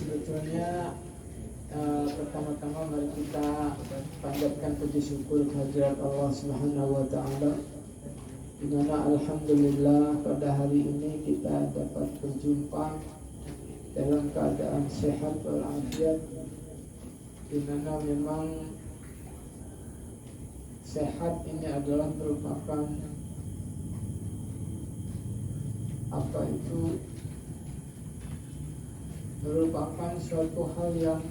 sebetulnya pertama-tama mari kita panjatkan puji syukur kehadirat Allah Subhanahu wa taala, di mana alhamdulillah pada hari ini kita dapat berjumpa dalam keadaan sehat walafiat, di mana memang sehat ini adalah merupakan merupakan suatu hal yang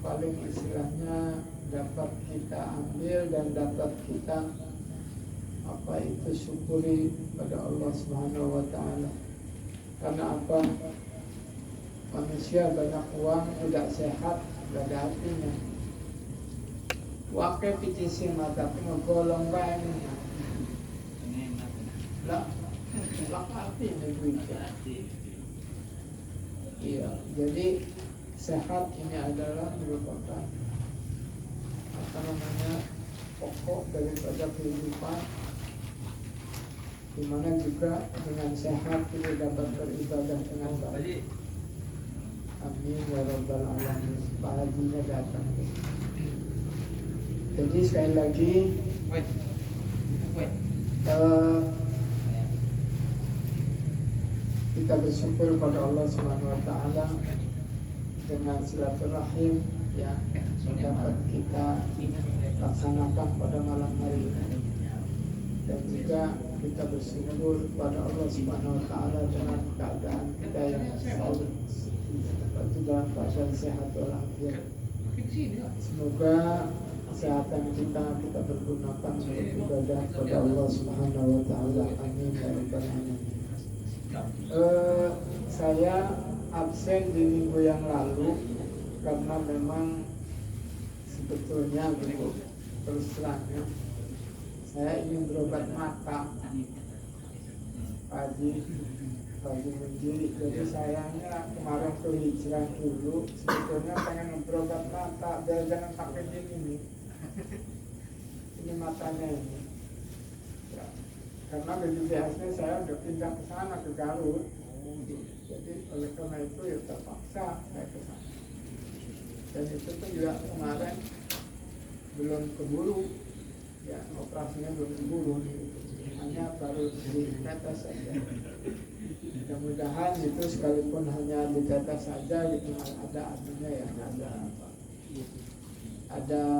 paling istilahnya dapat kita ambil dan dapat kita syukuri pada Allah Subhanahu wa taala. Karena apa? Manusia banyak uang tidak sehat, tidak ada artinya. Wakai pitisi mata menggolong banyak. Lah artinya duitnya. Iya, jadi sehat ini adalah merupakan pokok daripada kehidupan, dimana juga dengan sehat kita dapat beribadah dengan baik. Amin ya rabbal alamin. Pahalanya datang. Jadi sekali lagi kita bersyukur pada Allah Subhanahu wa taala dengan silaturahim yang dapat kita laksanakan pada malam hari ini, dan juga kita bersyukur pada Allah Subhanahu wa taala dengan keadaan kita yang selalu dalam keadaan sehat walafiat. Semoga kesehatan kita bergunakan untuk ibadah pada Allah Subhanahu wa taala. Amin ya rabbal alamin. Saya absen di minggu yang lalu karena memang sebetulnya terus terangnya saya ingin berobat mata pagi menjadi. Jadi sayangnya kemarin tuh hijrah dulu, sebetulnya pengen berobat mata biar jangan pakai gini ini matanya ini ya. Karena BPJS-nya saya udah pindah ke sana, ke Garut. Jadi oleh karena itu ya terpaksa saya ke sana. Dan itu pun juga kemarin belum keburu, ya operasinya belum keburu, hanya baru ditetes saja. Mudah-mudahan itu sekalipun hanya ditetes saja gitu, ada artinya ya, ada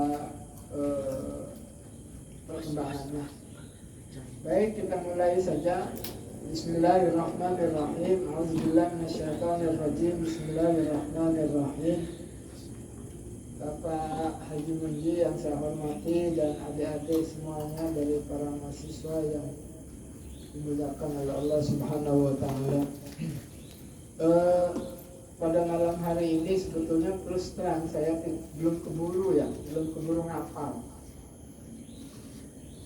perkembangannya. Baik, kita mulai saja. Bismillahirrahmanirrahim. A'udzubillahi minasyaitonirrajim. Bismillahirrahmanirrahim. Bapak Haji Munji yang saya hormati dan adik-adik semuanya dari para mahasiswa yang dimuliakan oleh Allah Subhanahu wa taala. Pada malam hari ini sebetulnya terus terang saya belum keburu ngapal.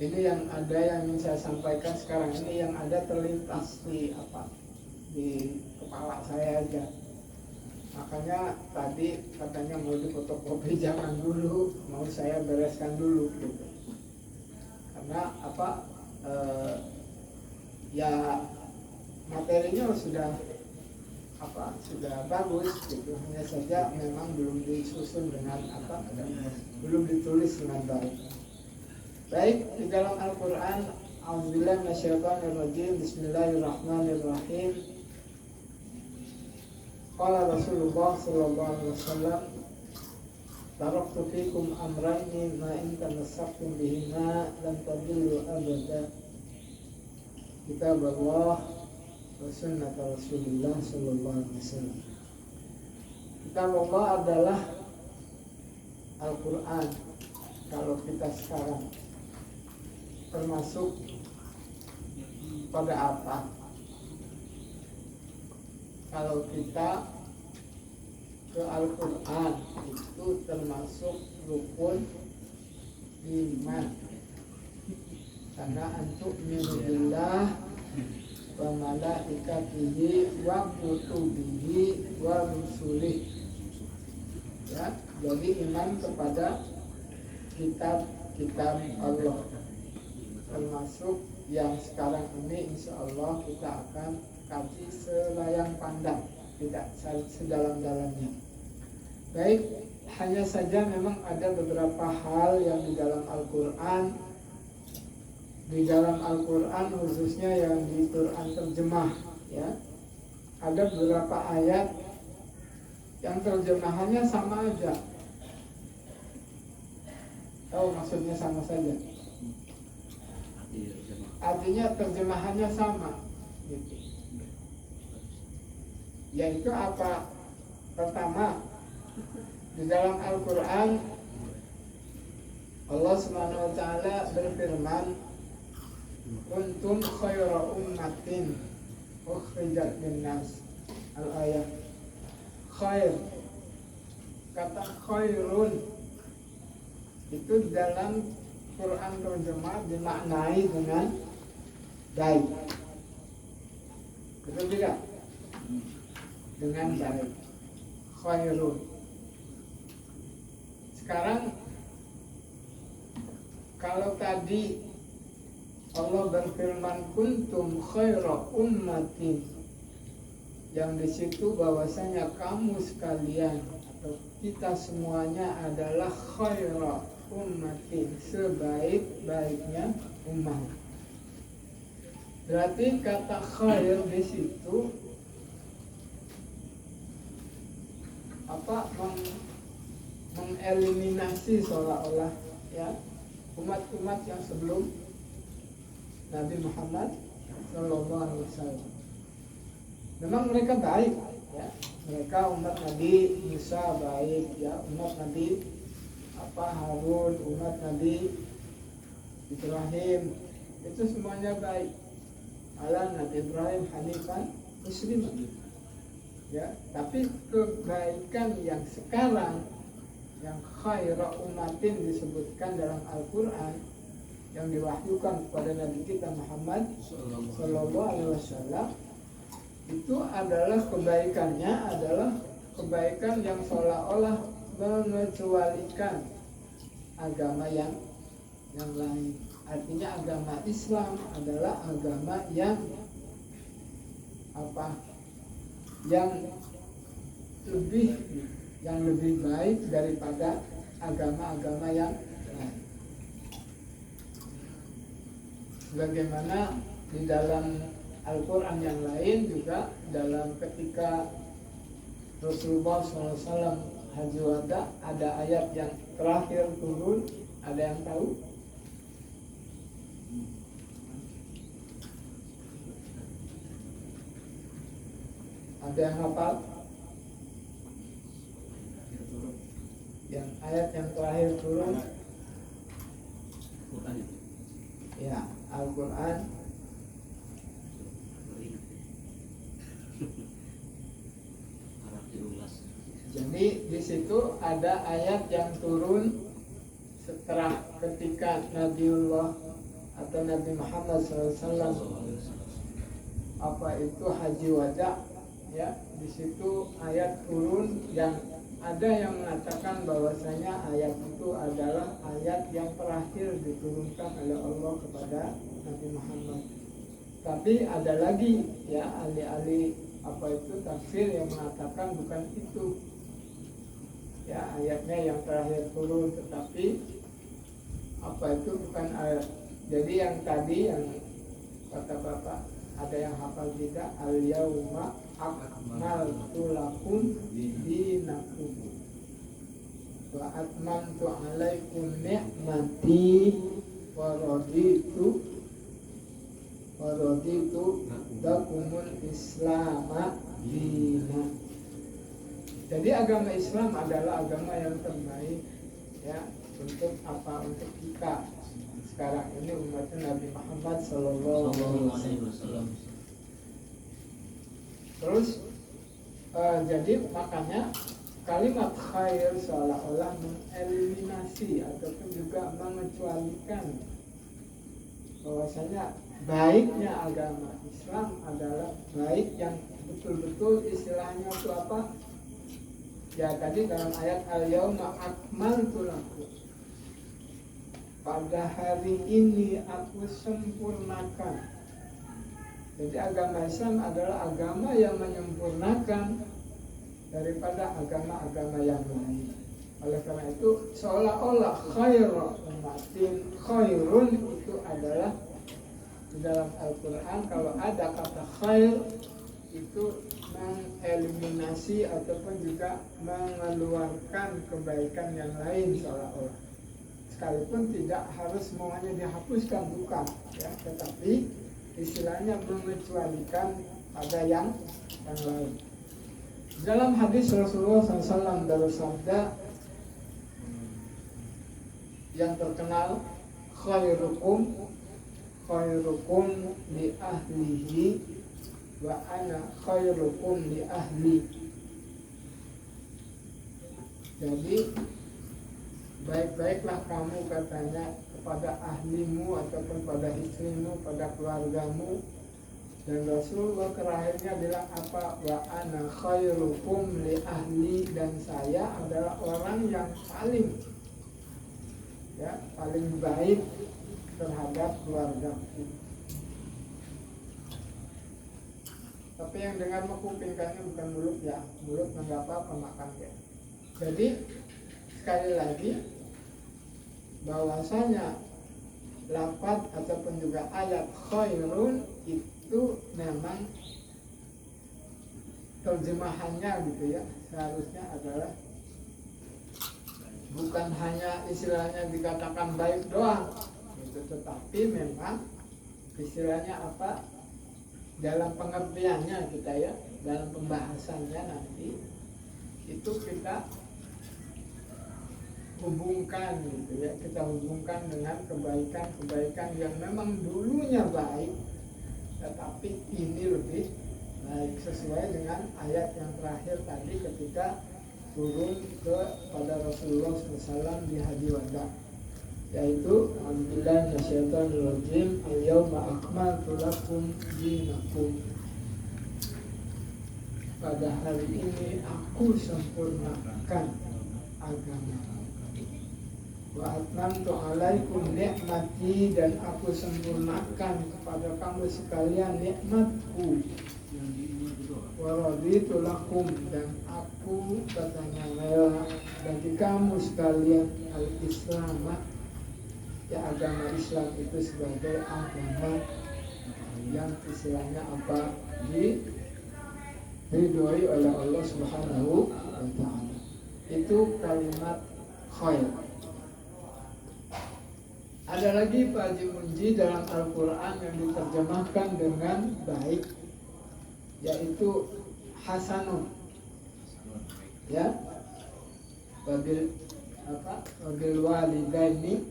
Ini yang ada yang ingin saya sampaikan sekarang ini, yang ada terlintas di kepala saya aja. Makanya tadi katanya mau difotokopi, jangan dulu, mau saya bereskan dulu gitu. Karena ya materinya sudah bagus gitu, hanya saja memang belum disusun dengan belum ditulis dengan baik. Baik, di dalam Al-Quran, A'udzubillahi minasyaitonirrajim, Bismillahirrahmanirrahim. Qala Rasulullah sallallahu alaihi wasallam, taraktu fikum amrayni ma in tamassaktum bihima lan tadillu abada. Kitab Allah wa sunnah Rasulullah sallallahu alaihi wasallam. Kitab Allah adalah Al-Quran kalau kita sekarang, termasuk pada apa? Kalau kita ke Al-Quran itu termasuk rukun iman. Karena antuk minillah wa malaikatihi wa kutubihi wa rusulih. Ya, jadi iman kepada kitab Allah, termasuk yang sekarang ini insya Allah kita akan kaji selayang pandang, tidak sedalam-dalamnya. Baik, hanya saja memang ada beberapa hal yang di dalam Al-Quran, khususnya yang di Quran terjemah, ya, ada beberapa ayat yang terjemahannya sama aja. Tahu maksudnya sama saja? Artinya terjemahannya sama, gitu. Yaitu apa? Pertama, di dalam Al-Quran Allah Subhanahu wa Ta'ala berfirman, kuntum khaira ummatin ukhrijat linnas. Al-ayat. Khair, kata khairun itu dalam Quran terjemah dimaknai dengan baik. Betul tidak? Dengan baik. Khairun. Sekarang kalau tadi Allah berfirman kuntum khaira ummatin, yang di situ bahwasanya kamu sekalian atau kita semuanya adalah khaira ummatin, sebaik-baiknya umat. Berarti kata khair di situ apa, mengeliminasi seolah-olah, ya, umat-umat yang sebelum Nabi Muhammad Sallallahu Alaihi Wasallam. Memang mereka baik, ya. Mereka umat Nabi Musa baik, ya. Umat Nabi Harun, umat Nabi Ibrahim, itu semuanya baik. Ala Nabi Ibrahim hanifan musliman, ya. Tapi kebaikan yang sekarang, yang khaira umatin disebutkan dalam Al-Quran, yang diwahyukan kepada Nabi kita Muhammad Sallallahu Alaihi Wasallam, itu adalah kebaikannya adalah kebaikan yang seolah-olah mengecualikan agama yang lain. Artinya agama Islam adalah agama yang apa? Yang lebih baik daripada agama-agama yang lain. Sebagaimana di dalam Al-Quran yang lain juga, dalam ketika Rasulullah SAW Haji Wada, ada ayat yang terakhir turun, ada yang tahu? Ada yang hafal? Yang ayat yang terakhir turun? Ya, Al-Quran. Jadi di situ ada ayat yang turun setelah ketika Nabiullah atau Nabi Muhammad SAW apa itu Haji Wada, ya. Di situ ayat turun yang ada yang mengatakan bahwasanya ayat itu adalah ayat yang terakhir diturunkan oleh Allah kepada Nabi Muhammad. Tapi ada lagi, ya, ahli-ahli apa itu tafsir yang mengatakan bukan itu, ya, ayatnya yang terakhir turun, tetapi apa itu bukan ayat. Jadi yang tadi yang kata Bapak, ada yang hafal tidak? Al-yauma akmaltu lakum dinakum wa atmamtu alaikum ni'mati wa raditu lakumul islama dina. Jadi agama Islam adalah agama yang terbaik, ya, untuk apa? Untuk kita sekarang ini umat Nabi Muhammad Sallallahu Alaihi Wasallam. Terus jadi makanya kalimat khair seolah-olah mengeliminasi ataupun juga mengecualikan bahwasanya baiknya agama Islam adalah baik yang betul-betul istilahnya itu apa? Ya, tadi dalam ayat al-yauma akmaltu lakum, pada hari ini aku sempurnakan. Jadi agama Islam adalah agama yang menyempurnakan daripada agama-agama yang lain. Oleh karena itu seolah-olah khairun ummatin khairun itu adalah di dalam Al-Quran kalau ada kata khair itu mengeliminasi ataupun juga mengeluarkan kebaikan yang lain seolah-olah. Sekalipun tidak harus semuanya dihapuskan, bukan ya, tetapi istilahnya mengecualikan pada yang lain. Dalam hadis Rasulullah SAW bersabda yang terkenal, khairukum li ahlihi wa ana khairukum li ahli. Jadi baik-baiklah kamu katanya kepada ahlimu ataupun pada istrimu, pada keluargamu. Dan Rasulullah terakhirnya bilang apa? Wa ana khairukum li ahli, dan saya adalah orang yang paling baik terhadap keluargaku. Tapi yang dengar kuping kayaknya bukan mulut ya, mulut nggak apa-apa makan ya. Jadi sekali lagi bahwasanya lafaz ataupun juga ayat khairun itu memang terjemahannya gitu ya, seharusnya adalah bukan hanya istilahnya dikatakan baik doang gitu, tetapi memang istilahnya apa dalam pengertiannya kita ya, dalam pembahasannya nanti itu kita hubungkan gitu ya, kita hubungkan dengan kebaikan-kebaikan yang memang dulunya baik tetapi ini lebih baik sesuai dengan ayat yang terakhir tadi ketika turun kepada Rasulullah SAW di Haji Wada, yaitu Alhamdulillah minasyaitonirrajim al-yawma akmaltu lakum dinakum, pada hari ini aku sempurnakan agama. Wa atmamtu alaikum ni'mati, dan aku sempurnakan kepada kamu sekalian nikmatku. Wa raditu lakum, dan aku katanya rela bagi kamu sekalian al-Islam, ya agama Islam itu sebagai agama yang istilahnya apa diridhoi oleh Allah Subhanahu wa ta'ala. Itu kalimat khair. Ada lagi Pak Haji Munji dalam Al-Quran yang diterjemahkan dengan baik, yaitu hasanun, ya, wabil walidaini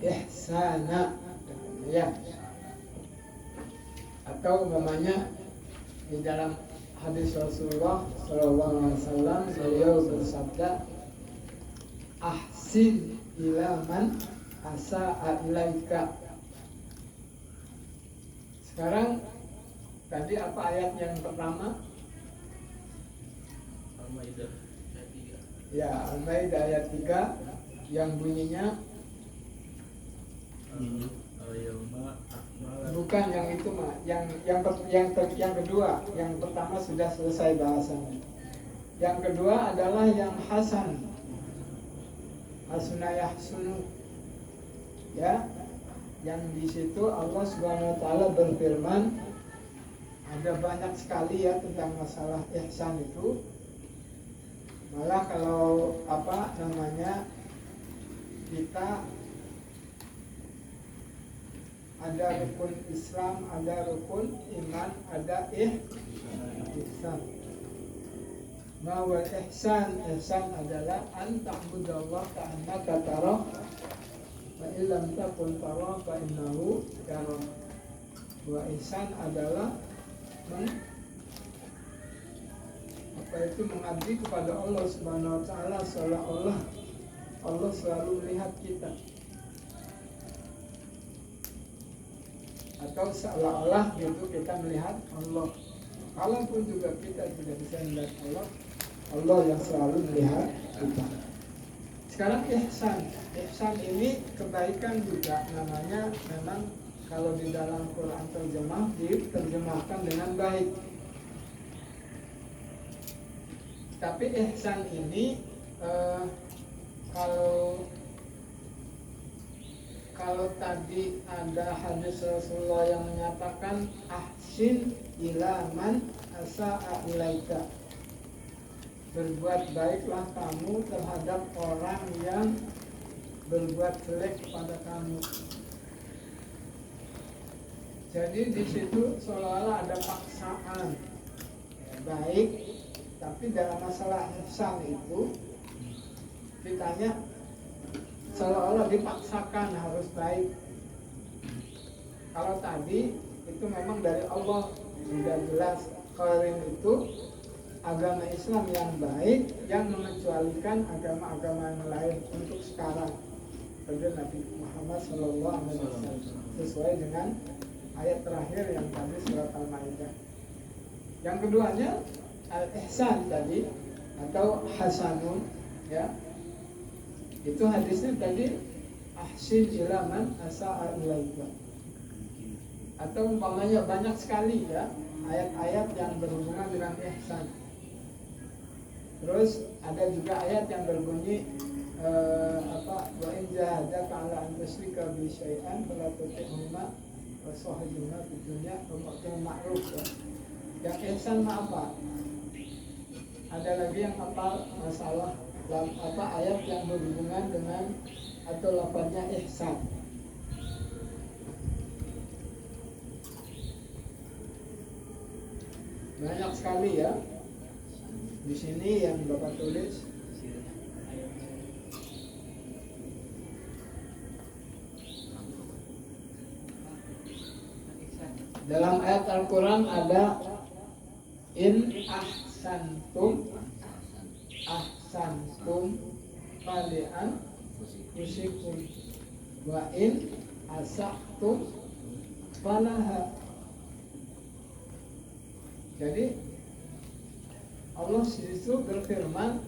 ihsana, ya, atau umpamanya di dalam hadis Rasulullah SAW beliau bersabda ahsin ila man asa'a ilaika. Sekarang tadi apa ayat yang pertama? Al-Maidah ayat 3. Ya, Al-Maidah ayat 3 yang bunyinya bukan yang itu mah, yang kedua. Yang pertama sudah selesai bahasannya. Yang kedua adalah yang hasan. Hasuna yahsunu. Ya, yang di situ Allah Subhanahu wa taala berfirman, ada banyak sekali ya tentang masalah ihsan itu. Malah kalau kita ada rukun Islam, ada rukun iman, ada ihsan. Mawal ihsan adalah an ta'budallaha ka'annaka tarah wa illam takun tarah fa innahu yarah. Wa ihsan adalah mengabdi kepada Allah Subhanahu wa taala seolah-olah Allah selalu melihat kita, atau seolah-olah gitu kita melihat Allah. Kalaupun juga kita tidak bisa melihat Allah, Allah yang selalu melihat kita. Sekarang ihsan ini kebaikan juga namanya, memang kalau di dalam Quran terjemah diterjemahkan dengan baik. Tapi ihsan ini kalau tadi ada hadis Rasulullah yang menyatakan ahsin ila man asa'a ilaika, berbuat baiklah kamu terhadap orang yang berbuat jelek kepada kamu. Jadi di situ seolah-olah ada paksaan, ya, baik, tapi dalam masalah ihsan itu ditanya seolah-olah dipaksakan harus baik. Kalau tadi itu memang dari Allah sudah jelas. Qarin itu agama Islam yang baik yang mengecualikan agama-agama yang lain untuk sekarang. Pada Nabi Muhammad SAW sesuai dengan ayat terakhir yang tadi surat Al-Maidah. Yang keduanya al-ihsan tadi atau hasanun, ya. Itu hadisnya tadi ahsin ila man asa'a ilaika. Atau umpamanya banyak sekali ya ayat-ayat yang berhubungan dengan ihsan. Terus ada juga ayat yang berbunyi wa in jahadaka 'ala an tusyrika bi syai'an fala tuti'huma wa sahibhuma fid dunya ma'ruf ya. Yang ihsan apa? Ada lagi yang hafal masalah ayat yang berhubungan dengan atau lafaznya ihsan. Banyak sekali ya. Di sini yang Bapak tulis dalam ayat Al-Quran ada in ahsantum fali'an yusikum wa in asa'tum falaha. Jadi Allah situ berfirman,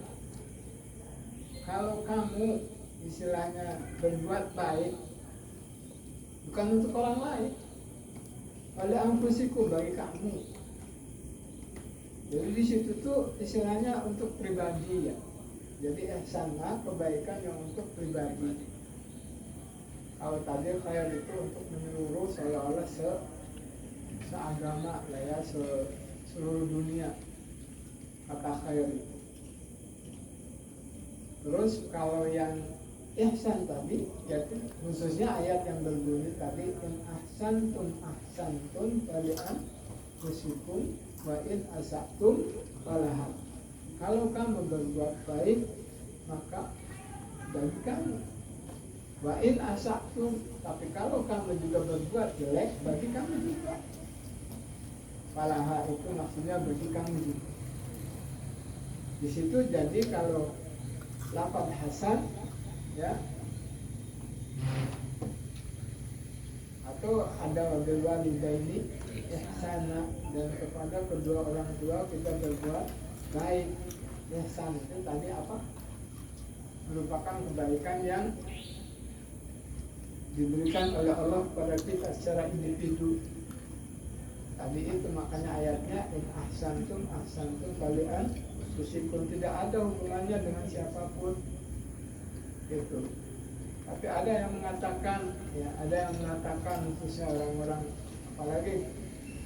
kalau kamu istilahnya berbuat baik bukan untuk orang lain, oleh anfusikum, bagi kamu. Jadi di situ tuh istilahnya untuk pribadi ya. Jadi ihsanlah kebaikan yang untuk pribadi. Kalau tadi khair itu untuk menyeluruh seolah-olah seagama lah ya, seluruh dunia. Kata khair itu. Terus kalau yang ihsan tadi, yaitu khususnya ayat yang berbunyi tadi in ahsantum fali'an fusikum wa in asa'tum falaha. Kalau kamu berbuat baik maka bagi kamu. Wa in asa'tum, tapi kalau kamu juga berbuat jelek bagi kamu juga. Falaha itu maksudnya bagi kamu juga. Di situ jadi kalau lafaz hasan ya, atau ada wabil walidaini ihsana, dan kepada kedua orang tua kita berbuat baik. Ihsan itu tadi apa? Merupakan kebaikan yang diberikan oleh Allah kepada kita secara individu. Tadi itu makanya ayatnya in ahsantum kalian meskipun tidak ada hubungannya dengan siapapun gitu. Tapi ada yang mengatakan ya, ada yang mengatakan khususnya orang-orang, apalagi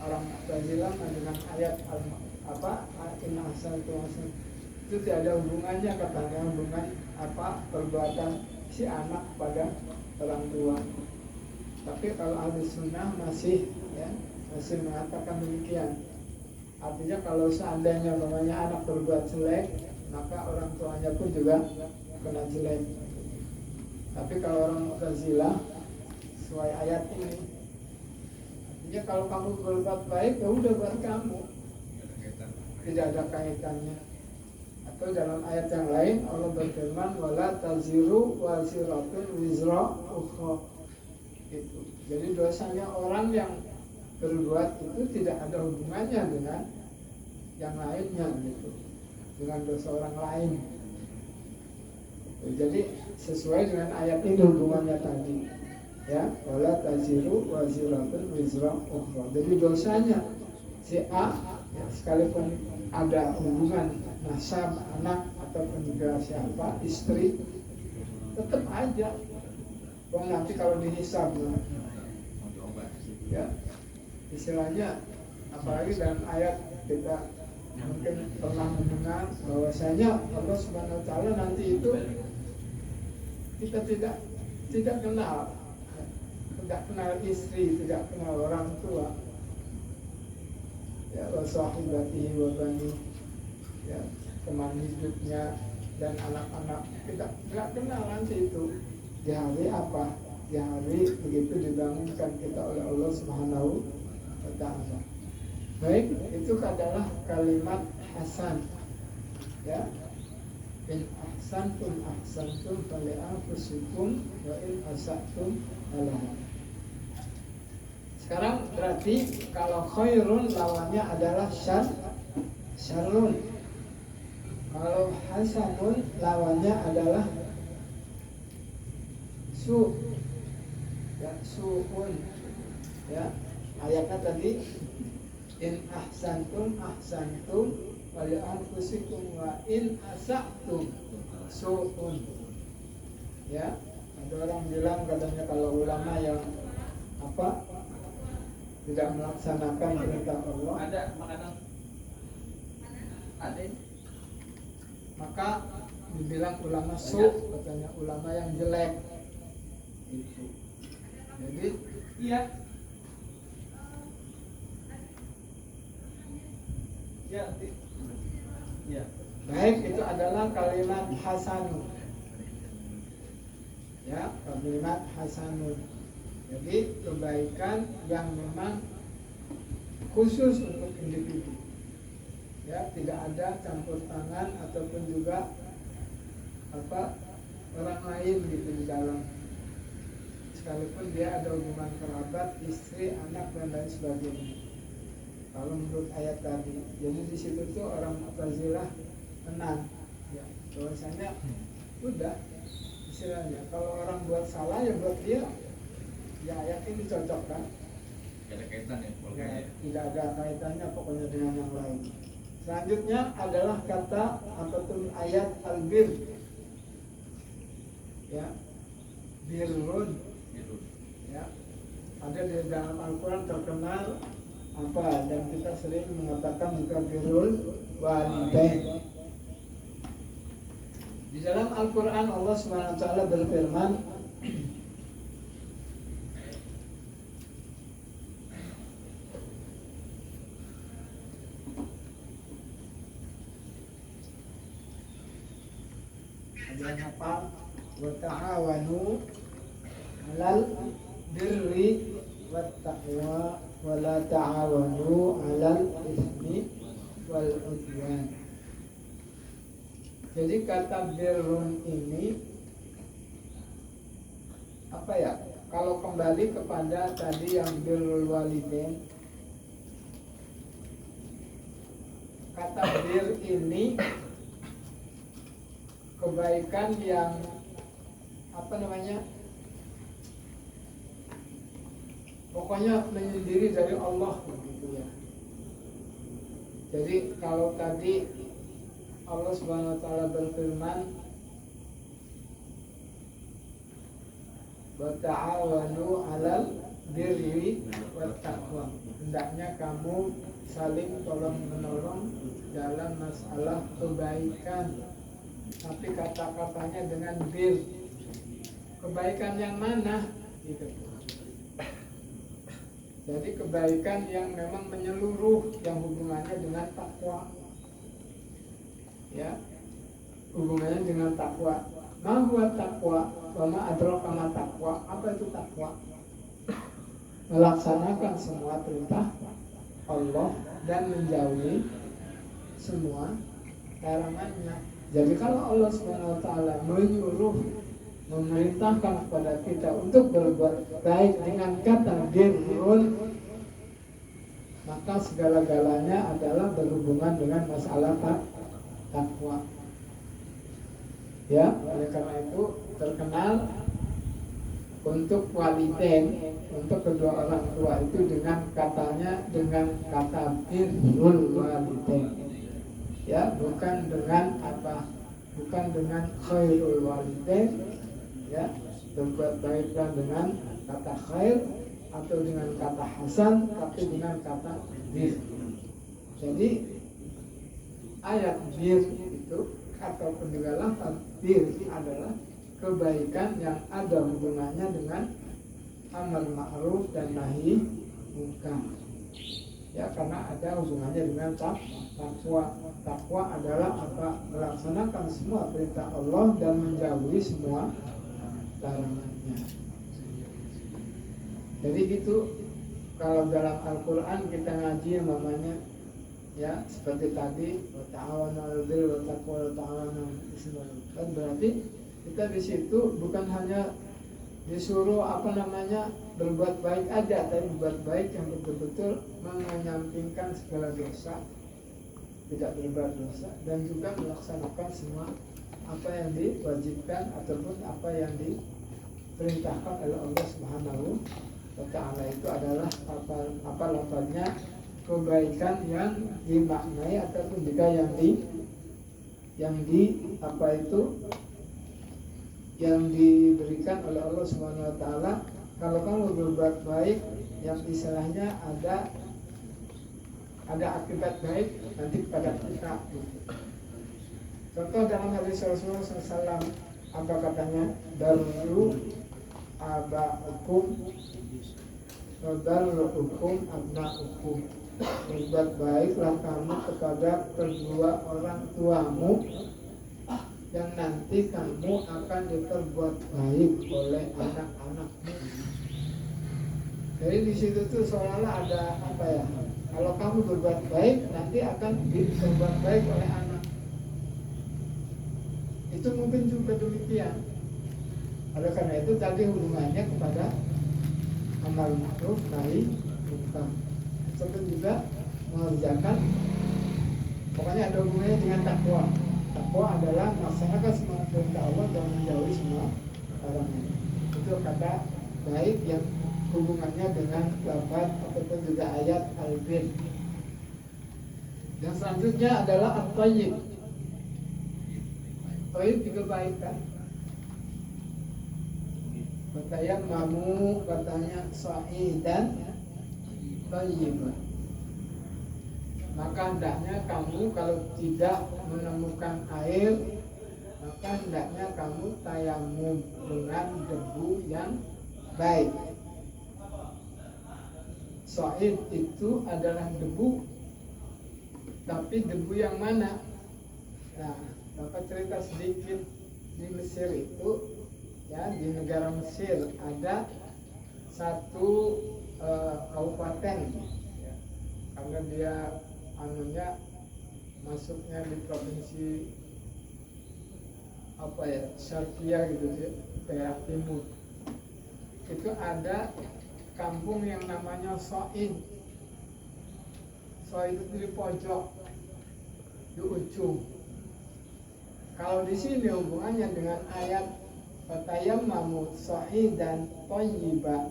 orang Mu'tazilah dengan ayat in ahsantum itu tidak ada hubungannya, katanya hubungan perbuatan si anak pada orang tua. Tapi kalau ahli sunnah masih mengatakan demikian. Artinya kalau seandainya namanya anak berbuat jelek, maka orang tuanya pun juga kena jelek. Tapi kalau orang Mu'tazilah sesuai ayat ini, artinya kalau kamu berbuat baik ya udah buat kamu, tidak ada kaitannya. Atau dalam ayat yang lain Allah berfirman wala taziru waziratun wizra ukhra. Itu. Jadi dosanya orang yang berbuat itu tidak ada hubungannya dengan yang lainnya gitu, dengan dosa orang lain. Jadi sesuai dengan ayat ini hubungannya tadi. Ya, wala taziru waziratun wizra ukhra. Jadi dosanya si A ya, sekalipun ada hubungan nasab anak ataupun juga siapa istri, tetap aja. Wong nanti kalau dihisab ya istilahnya, apalagi dalam ayat kita mungkin pernah mendengar bahwasanya Allah Subhanahu wa taala nanti itu kita tidak kenal istri, tidak kenal orang tua, ya wa sahibatihi wa bani, ya teman hidupnya dan anak-anak, kita nggak kenal nanti itu. Di hari apa? Di hari begitu dibangunkan kita oleh Allah Subhanahu wa taala. Baik, itu adalah kalimat hasan. Ya. In ahsantum ahsantum fali anfusikum wa in asatum falaha. Sekarang berarti kalau khairun lawannya adalah syarrun. Kalau hasanun lawannya adalah ya su'un. Ya, ayatnya tadi in ahsantum ahsantum wa li anfusikum wa in asatum su'un. Ya, ada orang bilang katanya kalau ulama yang tidak melaksanakan perintah Allah, ada makanan ada, maka dibilang ulama katanya ulama yang jelek itu. Jadi iya ya, ya. Baik, itu adalah kalimat hasanun. Ya, kalimat hasanun. Jadi kebaikan yang memang khusus untuk individu. Ya, tidak ada campur tangan ataupun juga orang lain gitu di dalam. Sekalipun dia ada hubungan kerabat, istri, anak dan lain sebagainya. Kalau menurut ayat tadi, jadi di situ tuh orang Mu'tazilah tenang, ya, bahwasanya udah istilahnya kalau orang buat salah ya buat dia, ya ayat ini cocok kan? Tidak ada kaitan ya, tidak ada kaitannya pokoknya dengan yang lain. Selanjutnya adalah kata ataupun ayat al-bir, ya, birrun, ya, ada di dalam Al-Quran terkenal dan kita sering mengatakan juga birrul walidain. Di dalam Al-Quran Allah Subhanahu wa taala berfirman, apa? Wa ta'awanu 'alal birri wat taqwa wa la ta'awanu 'alal itsmi wal 'udwan. Jadi kata birrun ini apa ya? Kalau kembali kepada tadi yang birrul walidain, kata bir ini kebaikan yang pokoknya menyendiri dari Allah begitu ya. Jadi kalau tadi Allah Subhanahu wa taala berfirman wa ta'awanu 'alal birri wat taqwa, hendaknya kamu saling tolong menolong dalam masalah kebaikan. Tapi kata-katanya dengan bir, kebaikan yang mana gitu. Jadi kebaikan yang memang menyeluruh, yang hubungannya dengan takwa, ya, hubungannya dengan takwa. Ma huwa takwa, wa ma adraka ma takwa. Apa itu takwa? Melaksanakan semua perintah Allah dan menjauhi semua larangannya. Jadi kalau Allah Subhanahu wa taala menyuruh, memerintahkan kepada kita untuk berbuat baik dengan kata birrun, maka segala-galanya adalah berhubungan dengan masalah takwa. Ya, oleh karena itu terkenal untuk walidain, untuk kedua orang tua itu dengan kata birrul walidain, ya, bukan dengan khairul walidain, ya, berbuat baiklah dengan kata khair atau dengan kata hasan, tapi dengan kata bir. Jadi ayat bir itu ataupun juga lafaz bir adalah kebaikan yang ada hubungannya dengan amar ma'ruf dan nahi munkar. Ya, karena ada hubungannya dengan takwa. Takwa adalah apa? Melaksanakan semua perintah Allah dan menjauhi semua larangannya. Jadi gitu, kalau dalam Al-Quran kita ngaji namanya, ya, seperti tadi ta'awanu 'alal birri wat taqwa wa ta'awanu 'alal ismi wal 'udwan. Kan berarti kita di situ bukan hanya disuruh berbuat baik aja, tapi berbuat baik yang betul-betul menyampingkan segala dosa, tidak berbuat dosa, dan juga melaksanakan semua apa yang diwajibkan ataupun apa yang diperintahkan oleh Allah Subhanahu wa Ta'ala. Itu adalah apa lafaznya kebaikan yang dimaknai ataupun juga yang diberikan oleh Allah Subhanahu wa Ta'ala. Kalau kamu berbuat baik, yang istilahnya ada akibat baik nanti kepada kita. Contoh dalam hadis Rasulullah SAW, apa katanya? Darru aba'ukum wa darrukum abna'ukum. Berbuat baiklah kamu kepada kedua orang tuamu, yang nanti kamu akan diperbuat baik oleh anak-anakmu. Jadi di situ tuh seolah-olah ada apa ya? Kalau kamu berbuat baik, nanti akan diperbuat baik oleh anak. Itu mungkin juga demikian. Oleh karena itu tadi hubungannya kepada amal ma'ruf nahi munkar. Seperti juga mengerjakan, pokoknya ada hubungannya dengan takwa. Takwa adalah melaksanakan semua perintah Allah dan menjauhi semua larangan. Itu kata baik yang hubungannya dengan lafaz ataupun juga ayat al-bir. Dan selanjutnya adalah at-thayyib. Thayyib juga baik kan? Katanya mamu, katanya sa'idan thayyiban. Maka hendaknya kamu kalau tidak menemukan air, maka hendaknya kamu tayamum dengan debu yang baik. Sa'id itu adalah debu, tapi debu yang mana? Nah, Bapak cerita sedikit. Di Mesir itu, ya, di negara Mesir ada satu kabupaten, ya, karena dia masuknya di provinsi Syarqiyah gitu ya, daerah timur. Itu ada kampung yang namanya So'id. So'id itu di pojok, di ujung. Kalau di sini hubungannya dengan ayat fatayammamu sa'idan thayyiba.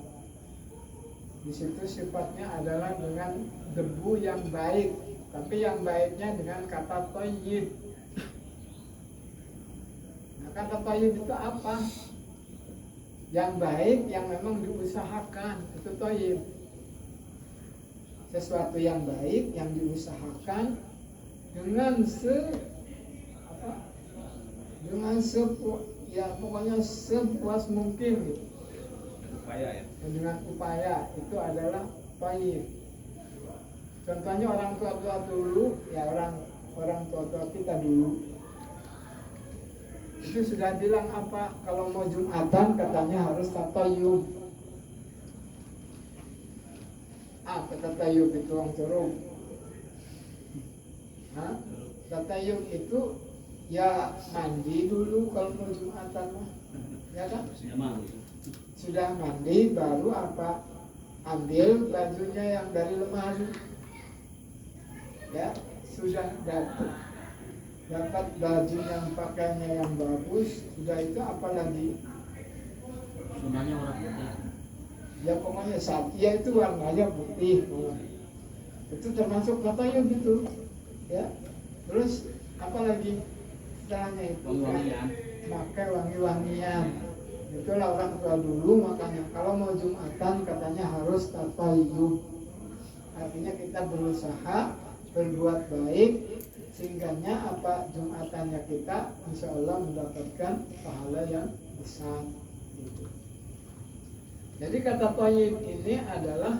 Di situ sifatnya adalah dengan debu yang baik, tapi yang baiknya dengan kata thayyib. Nah, kata thayyib itu apa? Yang baik yang memang diusahakan, itu thayyib. Sesuatu yang baik yang diusahakan dengan pokoknya sepuas mungkin gitu. Upaya ya. Dengan upaya itu adalah thayyib. Contohnya orang tua dulu, ya orang tua kita dulu itu sudah bilang apa, kalau mau Jumatan katanya harus tatayyub. Apa tatayyub itu orang curug? Tatayyub itu ya mandi dulu kalau mau Jumatan mah, ya kan? Sudah mandi baru apa? Ambil bajunya yang dari lemari, ya, sudah dapat baju yang pakainya yang bagus, sudah itu apa lagi? Sunahnya warna putih. Ya pokoknya satya itu warnanya putih. Itu termasuk tatayub gitu. Ya. Terus apa lagi setelahnya itu? Wangi-wangian. Pakai wangi-wangian. Itulah orang tua dulu, makanya kalau mau Jumatan katanya harus tatayub. Artinya kita berusaha berbuat baik sehingganya apa Jumatannya kita insya Allah mendapatkan pahala yang besar gitu. Jadi kata thayyib ini adalah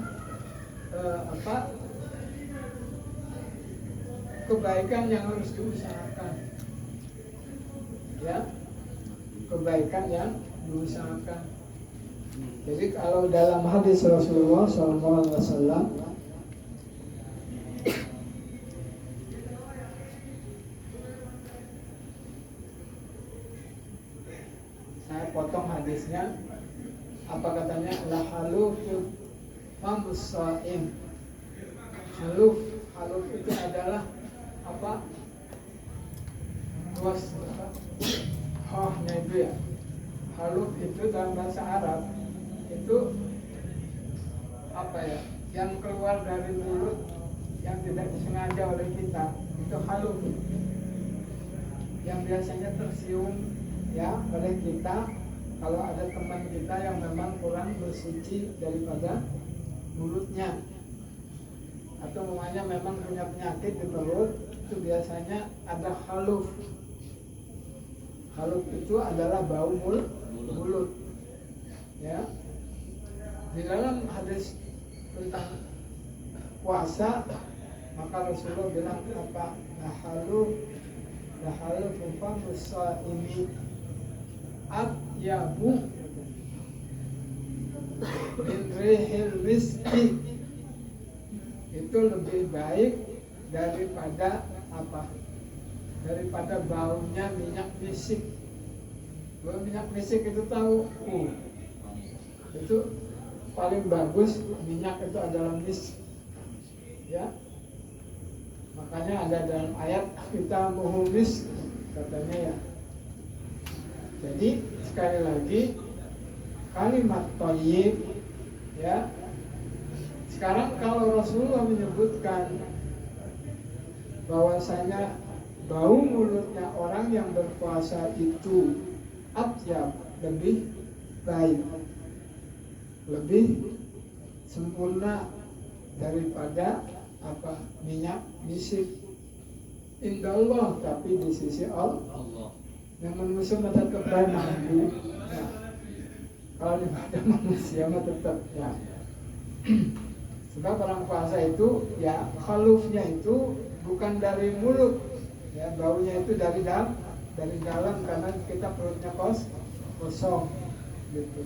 kebaikan yang harus diusahakan, ya, kebaikan yang diusahakan. Jadi kalau dalam hadis Rasulullah SAW, saya potong hadisnya, apa katanya, la halufu famus shaim. Haluf itu adalah apa? Luas apa? Hahnya itu ya. Haluf itu dalam bahasa Arab itu apa ya? Yang keluar dari mulut yang tidak disengaja oleh kita, itu haluf. Yang biasanya tersium ya oleh kita kalau ada teman kita yang memang kurang bersuci daripada mulutnya, atau namanya memang punya penyakit di perut, itu biasanya ada haluf. Haluf itu adalah bau mulut. Ya. Di dalam hadis tentang puasa, maka Rasulullah bilang apa? La haluf famus shaimi atyabu min rihil miski. Itu lebih baik daripada apa? Daripada baunya minyak misik. Bau minyak misik itu tahu, itu paling bagus minyak itu adalah misk, ya. Makanya ada dalam ayat kita muhumis katanya ya. Jadi sekali lagi kalimat thayyib, ya. Sekarang kalau Rasulullah menyebutkan bahwasanya bau mulutnya orang yang berpuasa itu atyab, lebih baik, lebih sempurna daripada apa? Minyak misik. Indallah, tapi di sisi Allah. Yang manusia mah tetap mampu. Ya. Kalau di mata manusia mah tetap ya. Sebab orang puasa itu ya khalufnya itu bukan dari mulut, ya, baunya itu dari dalam karena kita perutnya kosong gitu.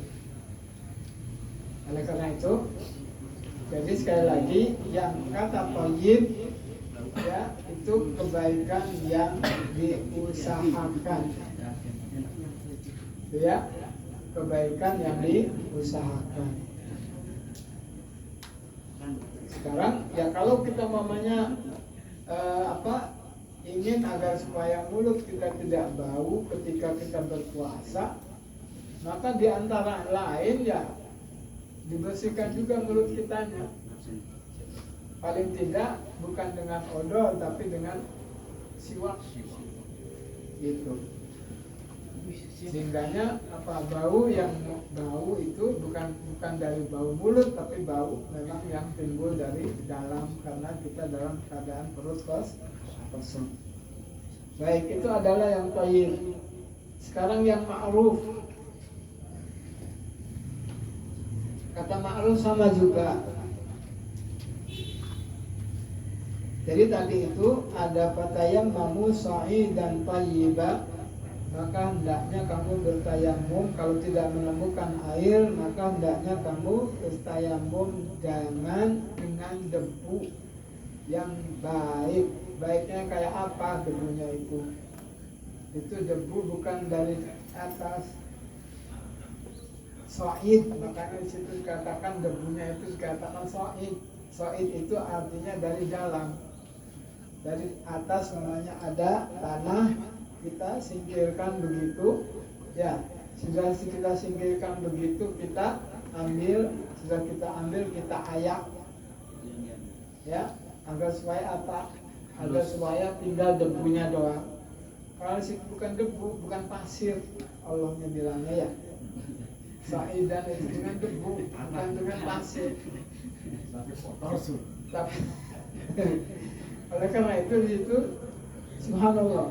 Oleh karena itu, jadi sekali lagi yang kata thayyib ya itu kebaikan yang diusahakan, ya, kebaikan yang diusahakan. Sekarang ya kalau kita mamanya ingin agar supaya mulut kita tidak bau ketika kita berpuasa, maka di antara lain ya dibersihkan juga mulut kitanya. Paling tidak bukan dengan odol tapi dengan siwak gitu. Sehingganya apa bau itu bukan dari bau mulut tapi bau memang yang timbul dari dalam karena kita dalam keadaan perut kosong. Baik, itu adalah yang thayyib. Sekarang yang ma'ruf. Kata ma'ruf sama juga. Jadi tadi itu ada fatayammamu sa'idan thayyiba, maka hendaknya kamu bertayamum. Kalau tidak menemukan air, maka hendaknya kamu bertayamum dengan debu yang baik. Baiknya kayak apa debunya itu? Itu debu bukan dari atas sa'id, makanya di situ dikatakan debunya itu dikatakan sa'id. Sa'id itu artinya dari dalam. Dari atas namanya ada tanah, kita singkirkan begitu, ya. Sudah kita singkirkan begitu, kita ambil, sudah kita ambil, kita ayak, ya, agar supaya apa? Agar supaya tinggal debunya doang. Kalau situ bukan debu, bukan pasir, Allahnya bilangnya ya. Sa'idan itu dengan debu, bukan dengan pasir. Tapi oleh karena itu subhanallah.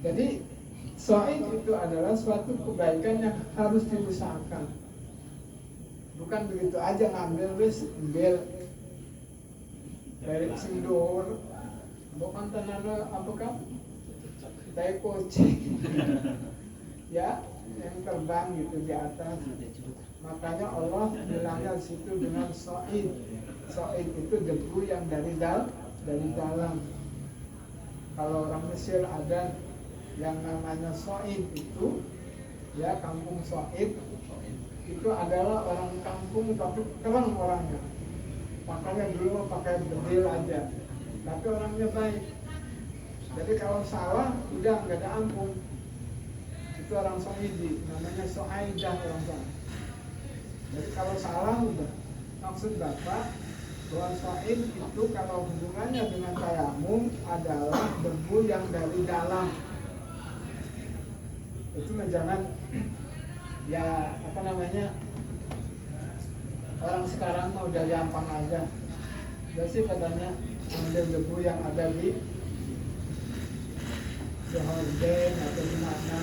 Jadi Sa'id itu adalah suatu kebaikan yang harus diusahakan. Bukan begitu aja ngambil wis ambil dari sindur, bukan tanah apa kan? Dari kucing, ya, yang terbang gitu di atas. Makanya Allah bilangnya di situ dengan Sa'id. Sa'id itu debu yang dari dalam. Kalau orang Mesir ada yang namanya Sa'id itu, ya, kampung Sa'id itu adalah orang kampung tapi keren orangnya. Makanya dulu pakai bedil aja, tapi orangnya baik. Jadi kalau salah udah nggak ada ampun. Itu orang Sa'idi, namanya Su'aidah orang sana. Jadi kalau salah udah. Maksud Bapak bahwa Sa'id itu kalau hubungannya dengan tayamum adalah debu yang dari dalam. Itu jangan ya apa namanya, orang sekarang mau udah gampang aja. Jadi katanya ambil debu yang ada di horden atau di mana.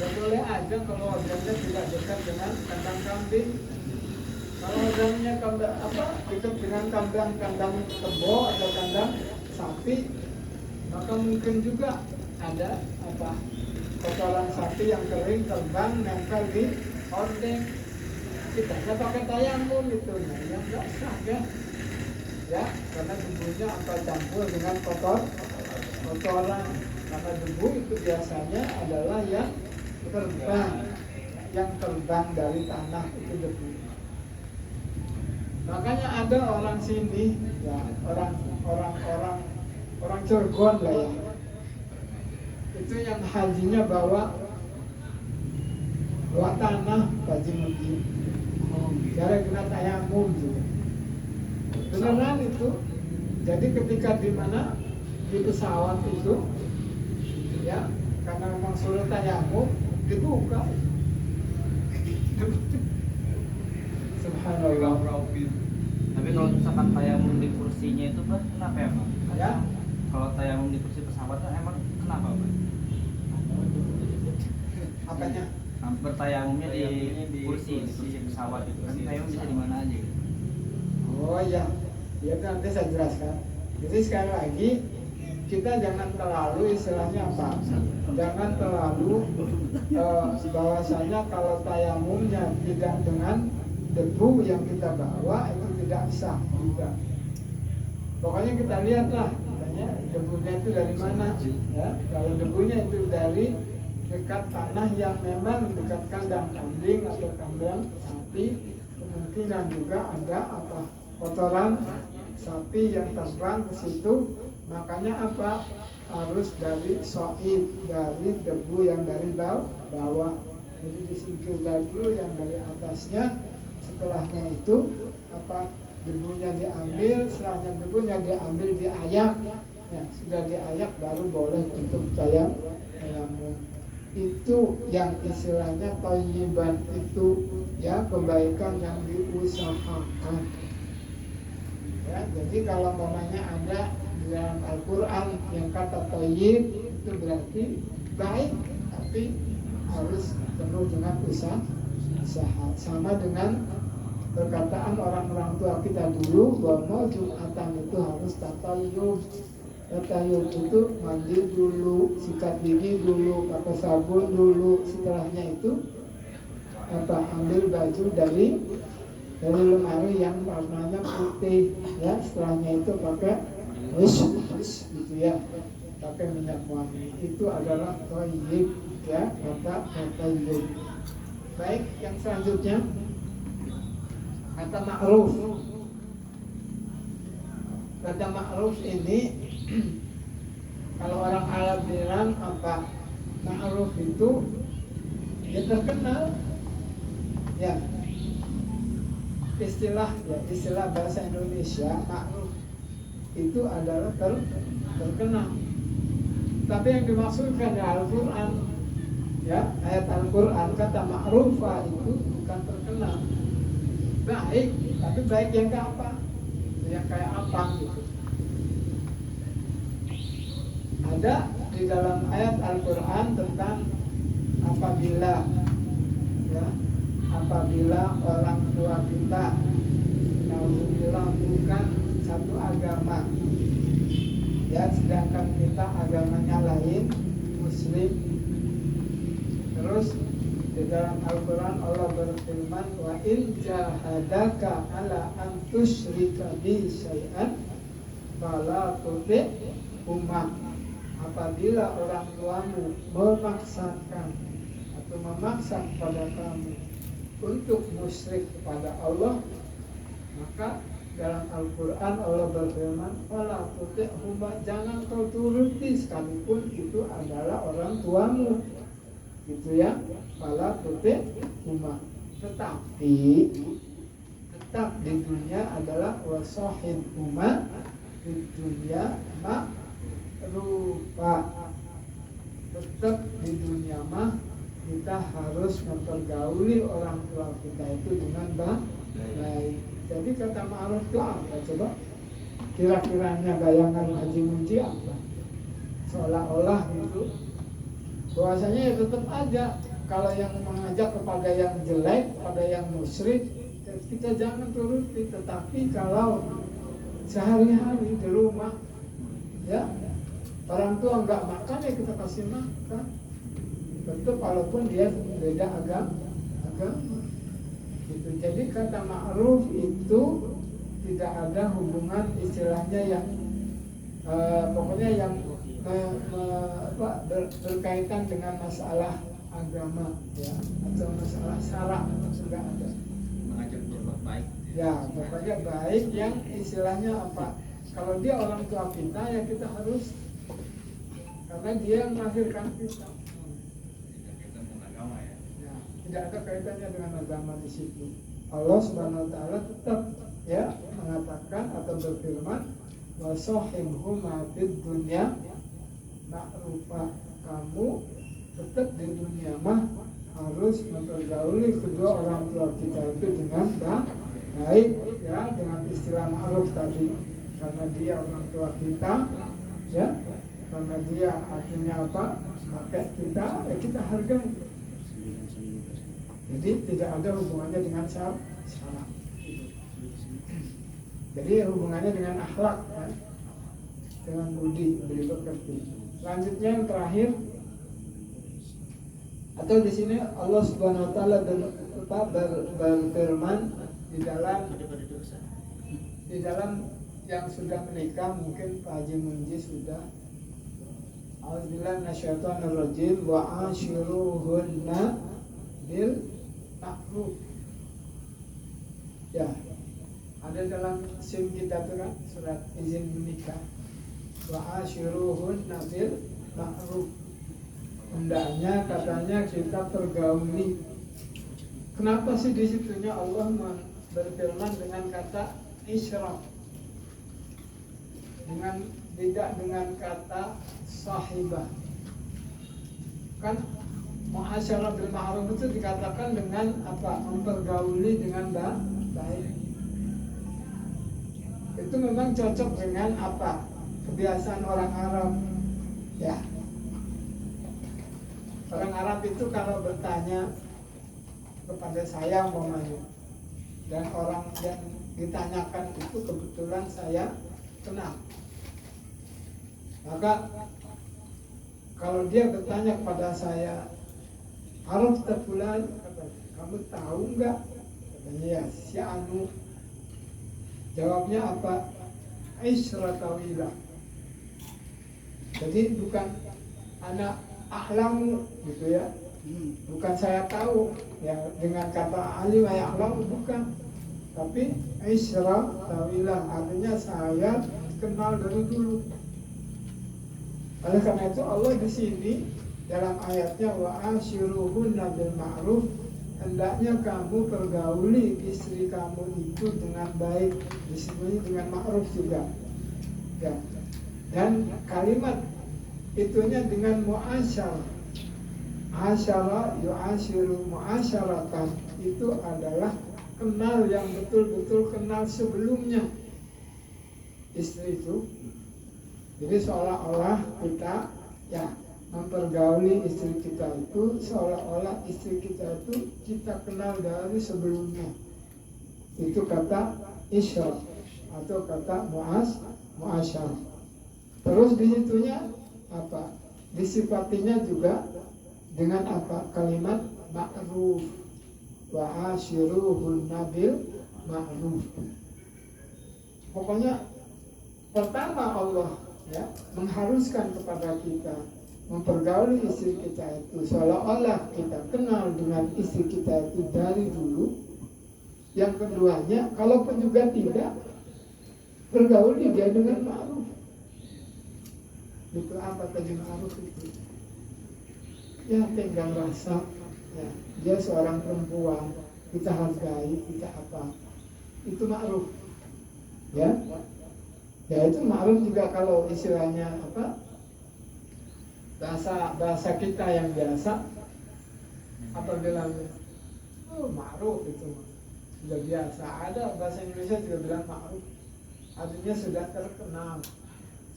Ya boleh aja kalau organnya tidak dekat dengan kandang kambing. Kalau organnya kandang apa dekat dengan kandang kebo atau kandang sapi, maka mungkin juga ada apa kotoran sapi yang kering terbang nempel di horden. Kita nggak pakai tayamum itu, nah yang nggak sah ya. Ya, karena debunya apa campur dengan kotoran. Karena debu itu biasanya adalah yang terbang dari tanah, itu debu. Makanya ada orang sini, ya, orang Cirebon lah ya. Itu yang hajinya bawa tanah haji muji. Cara kena tayamum juga. Beneran itu. Jadi ketika di mana di pesawat itu, ya, karena memang suruh tayamum dibuka. Subhanallah. Tapi kalau misalkan tayamum di kursinya itu Pak, kenapa ya Pak? Ya. Kalau tayamum di kursi pesawat emang kenapa Pak? Apanya? Bertayamumnya di kursi pesawat itu kan tayamum bisa di mana aja gitu. Oh iya, ya nanti saya jelaskan. Jadi sekali lagi kita jangan terlalu istilahnya apa? Jangan terlalu bahwasanya kalau tayamumnya tidak dengan debu yang kita bawa itu tidak sah juga. Pokoknya kita lihatlah, katanya debunya itu dari mana? Ya, kalau debunya itu dari dekat tanah yang memang dekat kandang kambing atau kandang sapi, kemungkinan juga ada apa kotoran sapi yang terbang ke situ. Makanya apa, harus dari soid, dari debu yang dari bawah. Jadi disingkir dulu yang dari atasnya, setelahnya itu apa debunya diambil, setelahnya debunya diambil diayak. Ya, sudah diayak baru boleh untuk tayamum. Itu yang istilahnya thayyiban itu, ya, kebaikan yang diusahakan. Ya, jadi kalau namanya ada di dalam Al-Quran yang kata thayyib itu berarti baik, tapi harus penuh dengan usaha. Sama dengan perkataan orang-orang tua kita dulu bahwa mau Jumatan itu harus tatayyub. Tatayyub itu mandi dulu, sikat gigi dulu, pakai sabun dulu, setelahnya itu apa ambil baju dari lemari yang warnanya putih, ya, setelahnya itu pakai gitu ya, pakai minyak wangi. Itu adalah thayyib, ya, kata thayyib. Baik, yang selanjutnya kata ma'ruf. Kata ma'ruf ini kalau orang Arab bilang apa? Ma'ruf itu ya terkenal. Ya, istilah bahasa Indonesia ma'ruf itu adalah terkenal. Tapi yang dimaksudkan di Al-Quran, ya ayat Al-Quran kata ma'rufah itu bukan terkenal, baik, tapi baik yang kayak apa? Yang kayak apa gitu? Ada di dalam ayat Al-Quran tentang apabila orang tua kita alhamdulillah bukan satu agama, ya sedangkan kita agamanya lain, Muslim. Terus di dalam Al-Quran Allah berfirman, wa in jahadaka ala an tusyrika bi syai'an fala tuti'huma. Apabila orang tuamu memaksakan atau memaksa kepada kamu untuk musyrik kepada Allah, maka dalam Al-Quran Allah berfirman, fala tuti'huma, jangan kau turuti sekalipun itu adalah orang tuamu, gitu ya. Fala tuti'huma, tetapi tetap di dunia adalah wasahibhuma di dunia ma'rufa. Tetap di dunia mah kita harus mempergauli orang tua kita itu dengan baik. Jadi kata ma'ruf itu apa? Coba kira-kiranya bayangan Haji Munji apa? Seolah-olah gitu. Bahwasanya ya tetap aja kalau yang mengajak kepada yang jelek, kepada yang musyrik, kita jangan turuti. Tetapi kalau sehari-hari di rumah, ya orang tua nggak makan ya kita kasih makan. Tentu walaupun dia beda agama. Gitu. Jadi kata ma'ruf itu tidak ada hubungan istilahnya yang pokoknya yang berkaitan dengan masalah agama, ya, atau masalah syarak, sudah ada. Mengajak berbuat baik. Ya, pokoknya baik yang istilahnya apa? Kalau dia orang tua kita ya kita harus, karena dia melahirkan kita. Tidak ada kaitannya dengan agama di situ. Allah Subhanahu wa taala tetap ya mengatakan atau berfirman, wa sahibhuma fid dunya ma'rufa. Kamu tetap di dunia mah harus mempergauli kedua orang tua kita itu dengan baik, ya, dengan istilah ma'ruf tadi, karena dia orang tua kita, ya, karena dia artinya apa? Maka kita hargai. Jadi tidak ada hubungannya dengan syarak. Jadi hubungannya dengan akhlak, kan? Dengan budi pekerti. Selanjutnya yang terakhir, atau di sini Allah Subhanahu wa taala berfirman di dalam yang sudah menikah, mungkin Pak Haji Munji sudah. Auzubillahi minasyaitonir rajim, wa ashiruhunna bil ma'ruf. Ya, ada dalam SIM kita tuh kan surat izin menikah. Wa ashiruhunna bil ma'ruf. Hendaknya katanya kita pergauli. Kenapa sih di situnya Allah berfirman dengan kata isyraf, tidak dengan kata sahibah? Kan muasyarah bil ma'ruf itu dikatakan dengan apa? Mempergauli dengan baik. Itu memang cocok dengan apa? Kebiasaan orang Arab, ya. Orang Arab itu kalau bertanya kepada saya umpamanya, dan orang yang ditanyakan itu kebetulan saya kenal, maka kalau dia bertanya kepada saya, harus terpulang, kamu tahu nggak? Katanya ya, si Anu. Jawabnya apa? Isyratawilah. Jadi bukan anak ahlamu gitu ya, bukan saya tahu ya dengan kata alim ya ahlamu, bukan, tapi isra tawilah, artinya saya kenal dari dulu. Oleh karena itu Allah di sini dalam ayatnya wa ashiruhunna bil ma'ruf, hendaknya kamu pergauli istri kamu itu dengan baik, disebutnya dengan ma'ruf juga ya. Dan kalimat itunya dengan mu'asyarah, asyara yu'ashiru mu'asyaratan, itu adalah kenal yang betul-betul kenal sebelumnya istri itu. Jadi seolah-olah kita ya mempergauli istri kita itu seolah-olah istri kita itu kita kenal dari sebelumnya. Itu kata isyar atau kata mu'asyarah. Terus disitunya apa? Disifatinya juga dengan apa? Kalimat ma'ruf, wa ashiruhunna bil ma'ruf. Pokoknya pertama Allah ya mengharuskan kepada kita mempergauli istri kita itu seolah-olah kita kenal dengan istri kita itu dari dulu. Yang keduanya, kalaupun juga tidak, pergauli dia dengan ma'ruf. Itu apa tadi ma'ruf itu? Ya tenggang rasa ya, dia seorang perempuan, kita hargai, kita apa, itu ma'ruf ya. Ya itu ma'ruf juga kalau istilahnya apa, bahasa kita yang biasa apa bilangnya, oh ma'ruf itu sudah biasa. Ada bahasa Indonesia juga bilang ma'ruf, artinya sudah terkenal,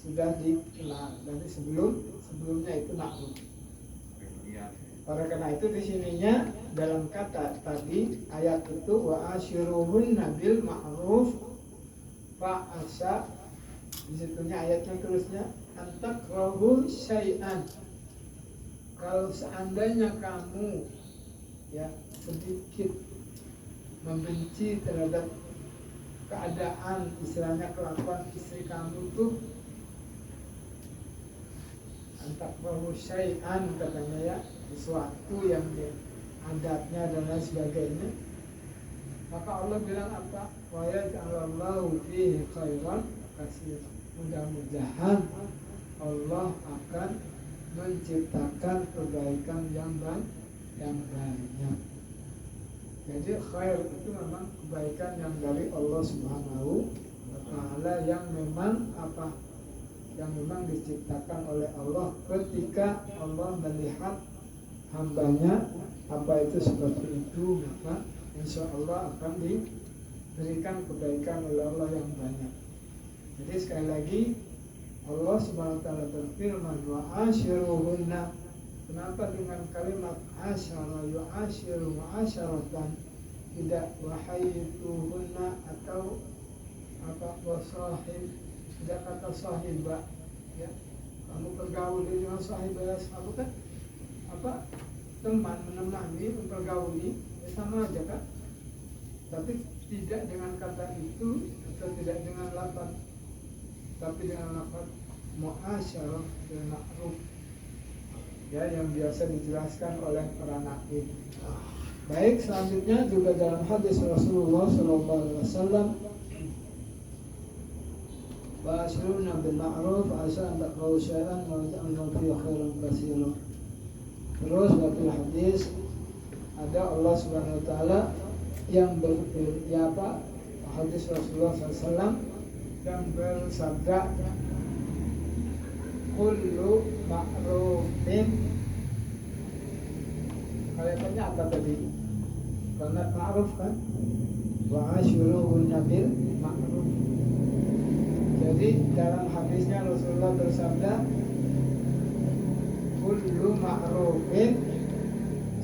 sudah dikenal dari sebelumnya itu ma'ruf. Oleh karena itu di sininya dalam kata tadi ayat itu wa ashiruhunna bil ma'ruf fa asa, disitunya ayatnya terusnya antakrahu syai'an, kalau seandainya kamu ya sedikit membenci terhadap keadaan istilahnya kelakuan istri kamu tuh, antakrahu syai'an katanya ya, sesuatu yang adatnya dan lain sebagainya, maka Allah bilang apa? Wa yaj'alallahu fihi khairan katsiran, mudah-mudahan Allah akan menciptakan kebaikan yang banyak. Jadi khair itu memang kebaikan yang dari Allah Subhanahu wa Ta'ala, yang memang apa? Yang memang diciptakan oleh Allah ketika Allah melihat hambanya apa itu seperti itu, maka insya Allah akan diberikan kebaikan oleh Allah yang banyak. Jadi sekali lagi Allah Subhanahu wa Ta'ala berfirman wa ashiruhunna. Kenapa dengan kalimat asyara yu'ashiru mu'asyaratan, tidak wahaituhunna atau apa wasahib, tidak kata sahibah ya, kamu bergaul dengan sahibah, apa kan apa teman menemani mempergauli ya, sama aja kan, tapi tidak dengan kata itu atau tidak dengan lafaz, tapi dengan lafaz mu'asyarah bil ma'ruf ya, yang biasa dijelaskan oleh para nabi. Baik, selanjutnya juga dalam hadis Rasulullah SAW, wa asyruna bil ma'ruf asa an taqaw syai'an wa ta'amnu fi khairan katsiran. Terus wakil hadis ada Allah Subhanahu wa Ta'ala yang ya apa, hadis Rasulullah SAW yang bersabda kullu ma'rufin, kalimatnya apa tadi? Kalimat ma'ruf kan, wa ashiruhunna bil ma'ruf. Jadi dalam hadisnya Rasulullah bersabda kullu ma'rufin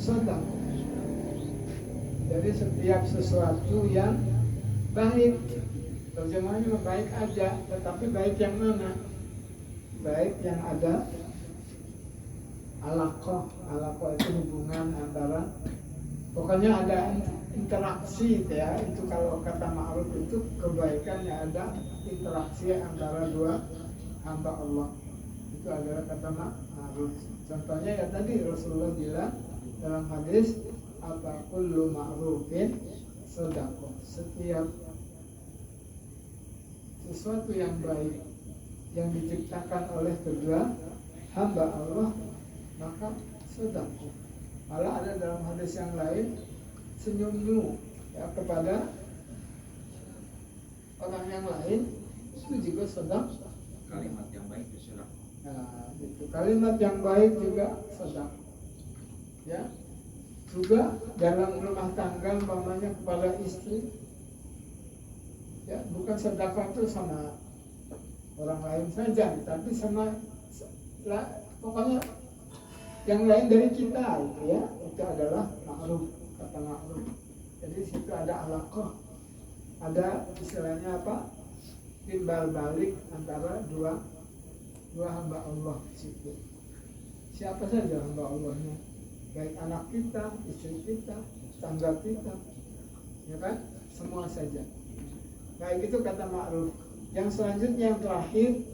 shadaqah. Jadi setiap sesuatu yang baik, terjemahannya baik aja, tetapi baik yang mana? Baik yang ada alaqah itu hubungan antara, pokoknya ada interaksi ya. Itu kalau kata ma'ruf itu kebaikan yang ada interaksi antara dua hamba Allah, itu adalah kata ma'ruf. Contohnya ya tadi Rasulullah bilang dalam hadis apa, kullu ma'rufin shadaqah, setiap sesuatu yang baik yang diciptakan oleh kedua hamba Allah maka sedekah. Malah ada dalam hadis yang lain, senyummu ya kepada orang yang lain itu juga sedekah. Kalimat yang baik itu sedekah. Nah, itu kalimat yang baik juga sedekah. Ya, juga dalam rumah tangga umpamanya kepada istri, ya bukan sedekah itu sama orang lain saja, tapi sama pokoknya yang lain dari kita itu ya, itu adalah ma'ruf, kata ma'ruf. Jadi situ ada alaqah, ada istilahnya apa, timbal balik antara dua hamba Allah di situ. Siapa saja hamba Allahnya, baik anak kita, istri kita, tangga kita, ya kan, semua saja. Baik, itu kata ma'ruf. Yang selanjutnya yang terakhir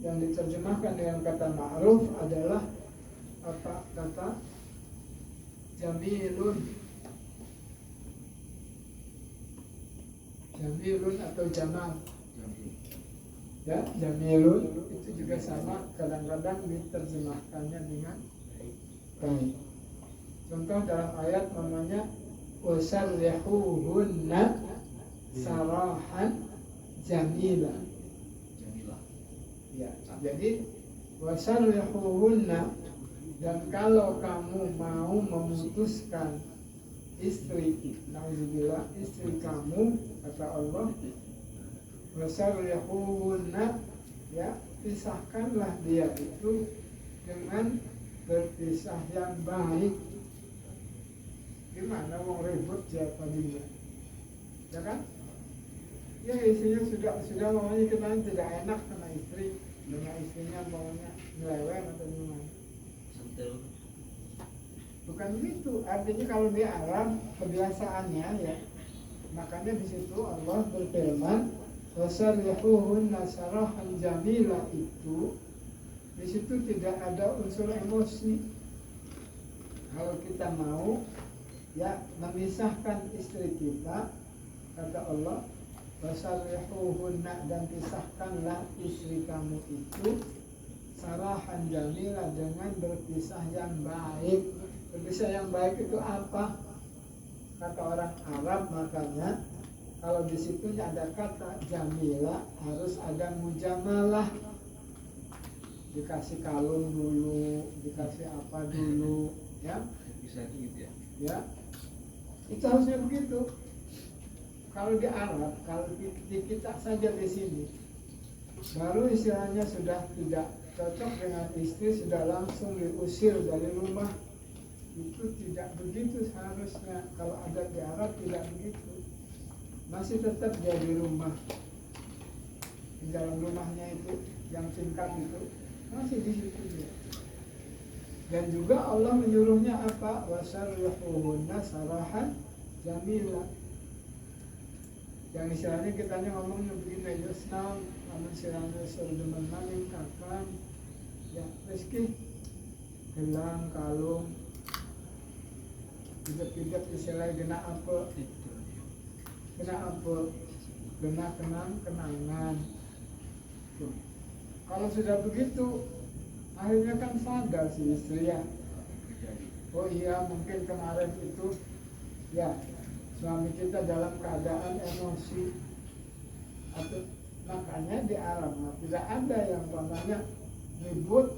yang diterjemahkan dengan kata ma'ruf adalah apa, kata jamilun atau jamal. Ya, jamilun itu juga sama, kadang-kadang diterjemahkannya dengan baik. Contoh dalam ayat namanya wasarrihuhunna sarahan jamila. Ya, jadi wasarrihuhunna, dan kalau kamu mau memutuskan istri, nauzubillah, istri kamu, kata Allah, wasarrihuhunna, ya pisahkanlah dia itu dengan berpisah yang baik. Gimana mau ribut siapa dia, ya kan? Ya istrinya sudah maunya kita tidak enak sama istri, dengan istrinya maunya nyeleweng atau gimana? Bukan begitu. Artinya kalau di Arab kebiasaannya ya, makanya di situ Allah berfirman wasarrihuhunna sarahan jamila, itu di situ tidak ada unsur emosi. Kalau kita mau ya memisahkan istri kita, kata Allah wasarrihuhunna, dan pisahkanlah istri kamu itu sarahan jamila, dengan berpisah yang baik. Berpisah yang baik itu apa? Kata orang Arab, makanya kalau di situ ada kata jamila harus ada mujamalah. Dikasih kalung dulu, dikasih apa dulu, ya? Bisa gitu ya? Ya, itu harusnya begitu. Kalau di Arab, kalau di kita saja di sini, baru istilahnya sudah tidak cocok dengan istri, sudah langsung diusir dari rumah. Itu tidak begitu seharusnya. Kalau ada di Arab tidak begitu. Masih tetap dia di rumah, di dalam rumahnya itu, yang tingkat itu masih di situ dia. Dan juga Allah menyuruhnya apa? Wasarrihuhunna sarahan jamila. Yang istilahnya kita ngomongnya begini, yusnam namun silahnya surdemen maning kakang, ya rezeki gelang kalung tidak istilahnya gena apa, gena kenangan. Tuh. Kalau sudah begitu, akhirnya kan sadar si istri ya, oh iya mungkin kemarin itu ya suami kita dalam keadaan emosi, atau makanya di Arab tidak ada yang namanya ribut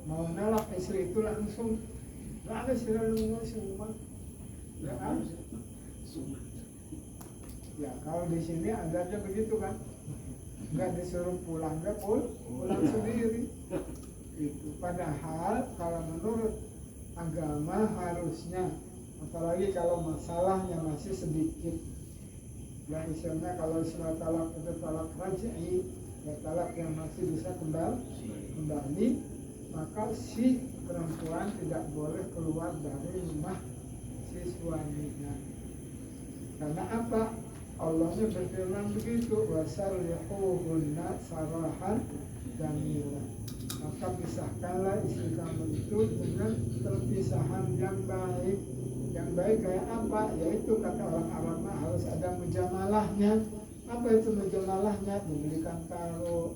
mau nolak istri itu langsung semua, ya kan? Ya kalau di sini ada aja begitu kan, nggak disuruh pulang, nggak pulang sendiri. Itu padahal kalau menurut agama harusnya, apalagi kalau masalahnya masih sedikit, yang istilahnya kalau istilah talak itu talak raj'i, ya talak yang masih bisa kembali, maka si perempuan tidak boleh keluar dari rumah si suaminya. Karena apa? Allahnya berfirman begitu, wasarrihuhunna sarahan jamila. Maka pisahkanlah istri kamu itu dengan perpisahan yang baik. Yang baik kayak apa? Yaitu kata orang Arab harus ada mujamalahnya. Apa itu mujamalahnya? Diberikan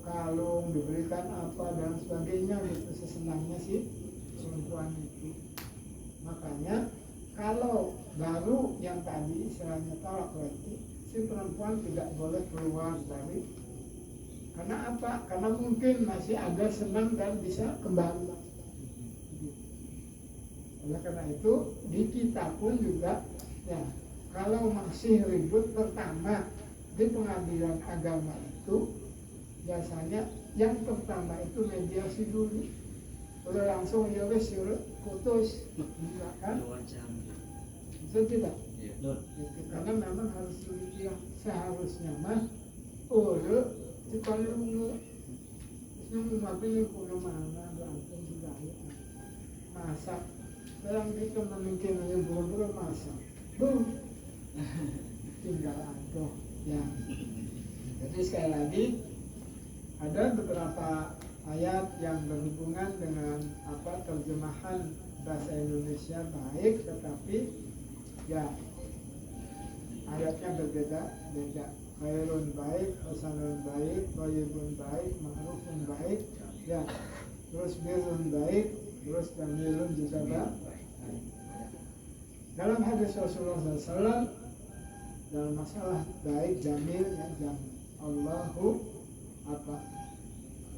kalung, diberikan apa dan sebagainya, gitu sesenangnya si baru yang tadi istilahnya talak lagi, si perempuan tidak boleh keluar dari, karena apa? Karena mungkin masih ada senang dan bisa kembali. Oleh karena itu di kita pun juga ya, kalau masih ribut, pertama di pengadilan agama itu biasanya yang pertama itu mediasi dulu. Udah langsung ya wes putus, enggak kan? Itu tidak. Karena memang harus demikian. Seharusnya mah udah dikalung nunggu mati kuno mana berantem sudah ya. Masak dalam kita mungkin buru-buru masak. Boom. Tinggal aduh ya. Jadi sekali lagi ada beberapa ayat yang berhubungan dengan terjemahan bahasa Indonesia baik, tetapi ya ayatnya berbeda. Khairun baik, hasanun baik, thayyibun baik, ma'rufun baik, ya. Terus birrun baik, terus jamilun juga baik. Dalam hadis Rasulullah SAW dalam masalah baik jamil ya, Allahu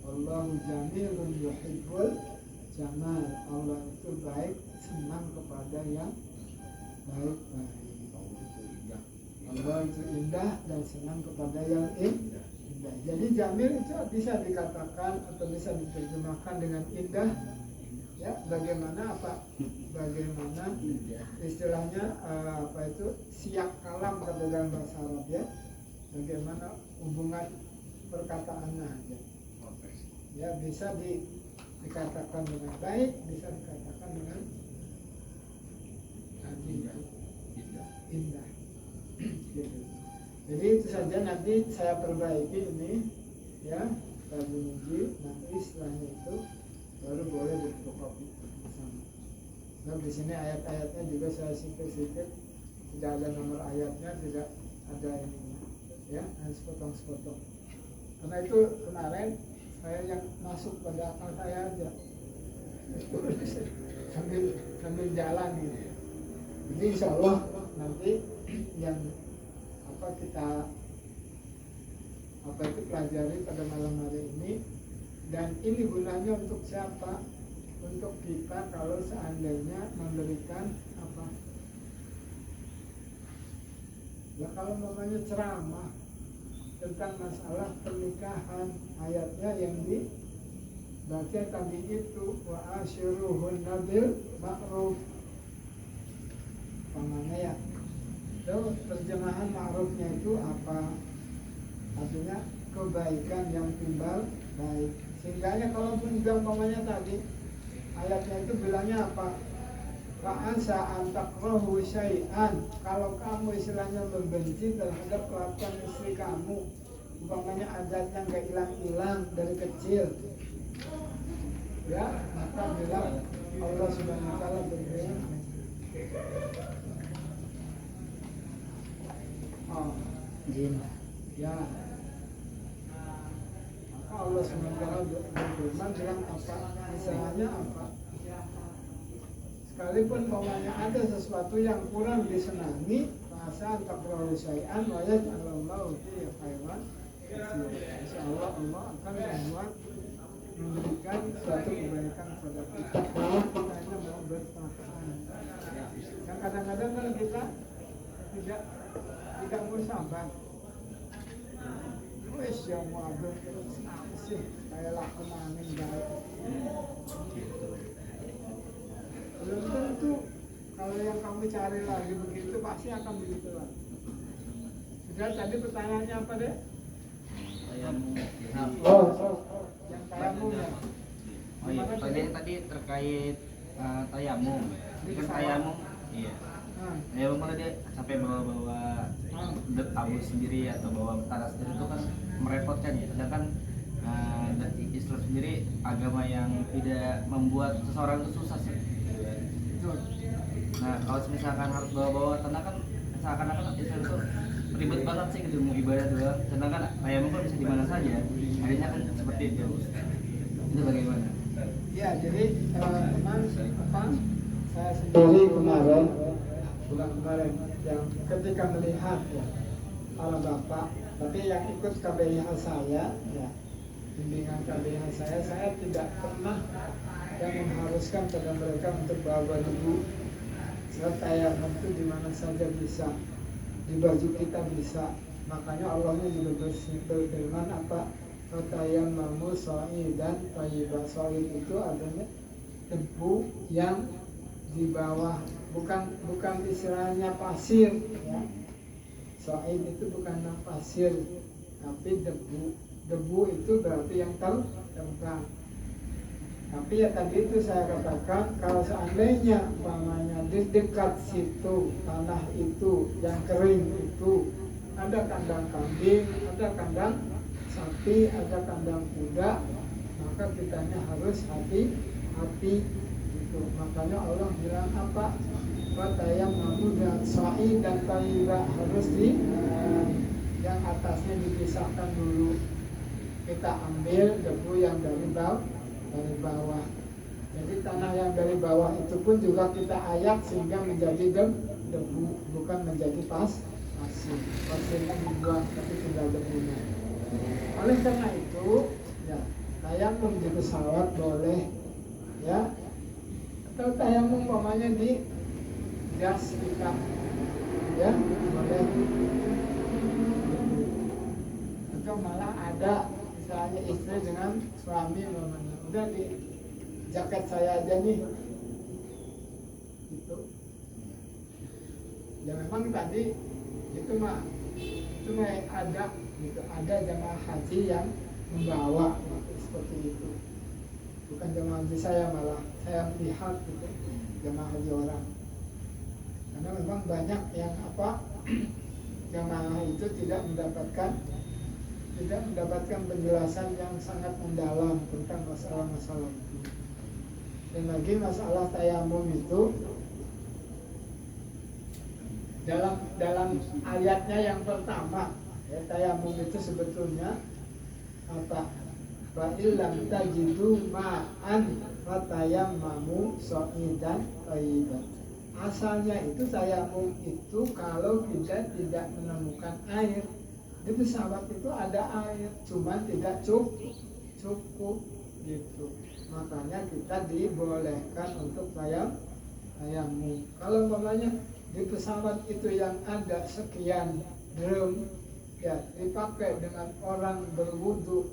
Allahu jamilun yuhibbul jamal. Allah itu baik, senang kepada yang baik-baik. Allah itu indah dan senang kepada yang indah. Jadi jamil itu bisa dikatakan atau bisa diterjemahkan dengan indah. Ya, bagaimana Bagaimana istilahnya itu siak kalam kata dalam bahasa Arab ya. Bagaimana hubungan perkataannya aja. Ya, bisa dikatakan dengan baik, bisa dikatakan dengan indah. Gitu. Jadi itu saja, nanti saya perbaiki ini ya, Rabu Minggu, nanti setelahnya itu baru boleh berfotokopi bersama. Nah di sini ayat-ayatnya juga saya sipir-sipir, tidak ada nomor ayatnya, tidak ada ininya, ya, harus sepotong-sepotong. Karena itu kemarin saya yang masuk pada akal saya aja, sambil jalan gitu. Jadi insya Allah nanti yang kita pelajari pada malam hari ini, dan ini gunanya untuk siapa? Untuk kita kalau seandainya memberikan ya, kalau namanya ceramah tentang masalah pernikahan, ayatnya yang dibaca tadi itu wa asyiruhunna bil ma'ruf. Namanya ya, itu terjemahan ma'rufnya itu apa? Artinya kebaikan yang timbal baik. Sehingga kalaupun umpamanya tadi ayatnya itu bilangnya apa? Fa'asa antakrahu syai'an. Kalau kamu istilahnya membenci terhadap kelakuan istri kamu, umpamanya adatnya nggak hilang-hilang dari kecil, ya, maka bilang Allah Subhanahu wa taala berfirman, Jin. ya, maka Allah Subhanahu wa taala berfirman bilang apa? Misalnya apa? Sekalipun pokoknya ada sesuatu yang kurang disenangi, masa takrahu syai'an wa yaj'alallahu fi khairan. Insyaallah Allah akan memberikan suatu kebaikan kepada kita kalau kita hanya mau bertahan. Dan kadang-kadang kan kita tidak mau sabar. Wes yang mau abang terus sih kayak laku angin baik. Belum tentu kalau yang kamu cari lagi begitu pasti akan begitu lagi. Sudah tadi pertanyaannya apa deh? Tayamum. Yang tayamum ya. Oh iya, pertanyaan tadi terkait tayamum. Kan tayamum, iya. Tayamum kalau dia sampai bawa-bawa abu sendiri atau bawa taras sendiri itu kan merepotkan ya. Sedangkan Islam sendiri agama yang tidak membuat seseorang itu susah sih. Nah kalau misalkan harus bawa-bawa tanah kan seakan-akan Islam itu ribet banget sih gitu, mau ibadah doang. Sedangkan tayamum kan bisa di mana saja. Akhirnya kan seperti itu. Itu bagaimana? Ya, jadi teman-teman saya sendiri kemarin bulan kemarin yang ketika melihat ya para bapak, tapi yang ikut KBIH saya ya, bimbingan KBIH saya tidak pernah yang mengharuskan pada mereka untuk bawa debu. Sebab tayammum itu di mana saja bisa, di baju kita bisa. Makanya Allahnya juga berfirman apa? Fatayammamu sha'idan thayyiban. Sha'id itu adanya debu yang di bawah, bukan istilahnya pasir ya. Sha'id itu bukan pasir, tapi debu itu berarti yang terbang. Tapi ya tadi itu saya katakan, kalau seandainya umpamanya di dekat situ tanah itu yang kering itu ada kandang kambing, ada kandang sapi, ada kandang kuda, maka kitanya harus hati-hati gitu. Makanya Allah bilang apa? Fatayammamu dan sa'i dan thayyiban, harus yang atasnya dipisahkan dulu. Kita ambil debu yang dari bawah. Jadi tanah yang dari bawah itu pun juga kita ayak sehingga menjadi debu, bukan menjadi pasir. Pasirnya dibuang tapi tinggal debunya. Oleh karena itu ya, tayamum di pesawat boleh ya, atau tayamum umpamanya di jas kita ya boleh. Atau malah ada misalnya istri dengan suami umpamanya, udah di jaket saya aja nih gitu. Ya memang tadi itu mah ada gitu, ada jemaah haji yang membawa gitu, seperti itu. Bukan jemaah haji saya, malah saya lihat gitu jemaah haji orang. Karena memang banyak yang jemaah itu tidak mendapatkan penjelasan yang sangat mendalam tentang masalah-masalah itu. Dan lagi masalah tayamum itu dalam ayatnya yang pertama ya, tayamum itu sebetulnya apa? Fa'il lam tajidu ma'an fatayammamu sha'idan thayyiban. Asalnya itu tayamum itu kalau kita tidak menemukan air. Di pesawat itu ada air, cuman tidak cukup gitu. Makanya kita dibolehkan untuk tayamum. Kalau umpamanya di pesawat itu yang ada sekian drum ya dipakai dengan orang berwudu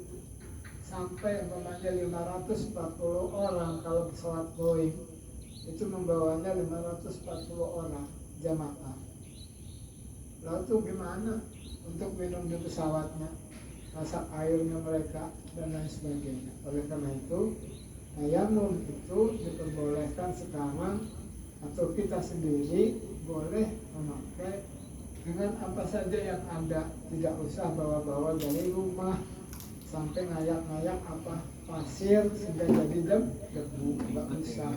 sampai umpamanya 540 orang, kalau pesawat Boeing itu membawanya 540 orang jamaah. Lalu itu gimana untuk minum di pesawatnya, masak airnya mereka dan lain sebagainya. Oleh karena itu tayamum itu diperbolehkan sekarang, atau kita sendiri boleh memakai dengan apa saja yang ada, tidak usah bawa-bawa dari rumah sampai ngayak-ngayak pasir sehingga jadi debu, nggak usah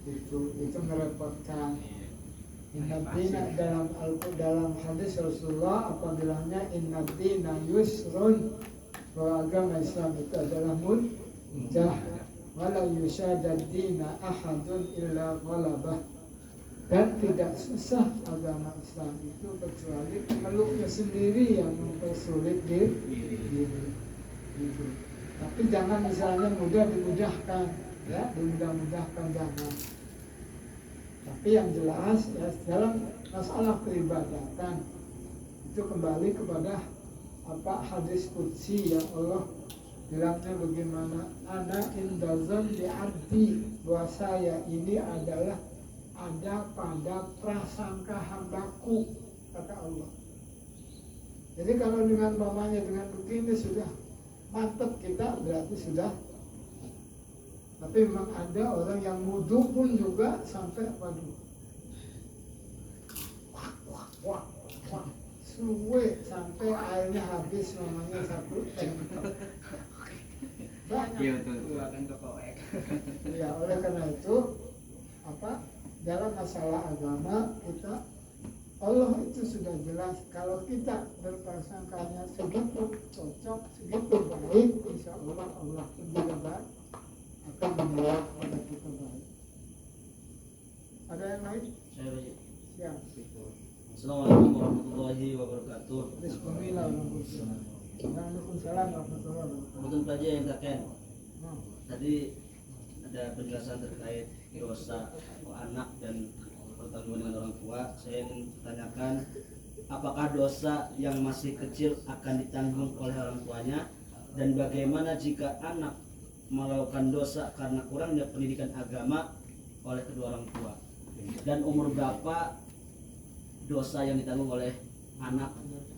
itu merepotkan. Innaddina dalam hadis Rasulullah apa bilangnya, innaddina yusrun, bahwa agama Islam itu adalah mudah, wala yushadaddina ahadun illa ghalabah, dan tidak susah agama Islam itu kecuali pemeluknya sendiri yang mempersulit diri gitu. Tapi jangan misalnya mudah dimudahkan ya, dimudah-mudahkan jangan. Tapi yang jelas ya, dalam masalah peribadatan itu kembali kepada hadis qudsi yang Allah bilangnya bagaimana, ana indazan di abdi, bahwa saya ini adalah ada pada prasangka hambaku, kata Allah. Jadi kalau dengan mamanya dengan begini sudah mantap kita, berarti sudah. Tapi memang ada orang yang wudu pun juga sampai wah suwe sampai airnya habis namanya satu tank. Banyak. Ya, oleh karena itu dalam masalah agama kita, Allah itu sudah jelas kalau kita berprasangkanya segitu cocok, segitu baik, insya Allah Allah pun juga baik akan menjawab pada kita baik. Ada yang lain? Siap. Assalamualaikum warahmatullahi wabarakatuh. Bismillah. Waalaikumsalam warahmatullahi wabarakatuh. Betul saja yang kakek. Hmm. Tadi ada penjelasan terkait dosa anak dan pertanggungan dengan orang tua. Saya ingin tanyakan, apakah dosa yang masih kecil akan ditanggung oleh orang tuanya, dan bagaimana jika anak melakukan dosa karena kurangnya pendidikan agama oleh kedua orang tua, dan umur berapa dosa yang ditanggung oleh anak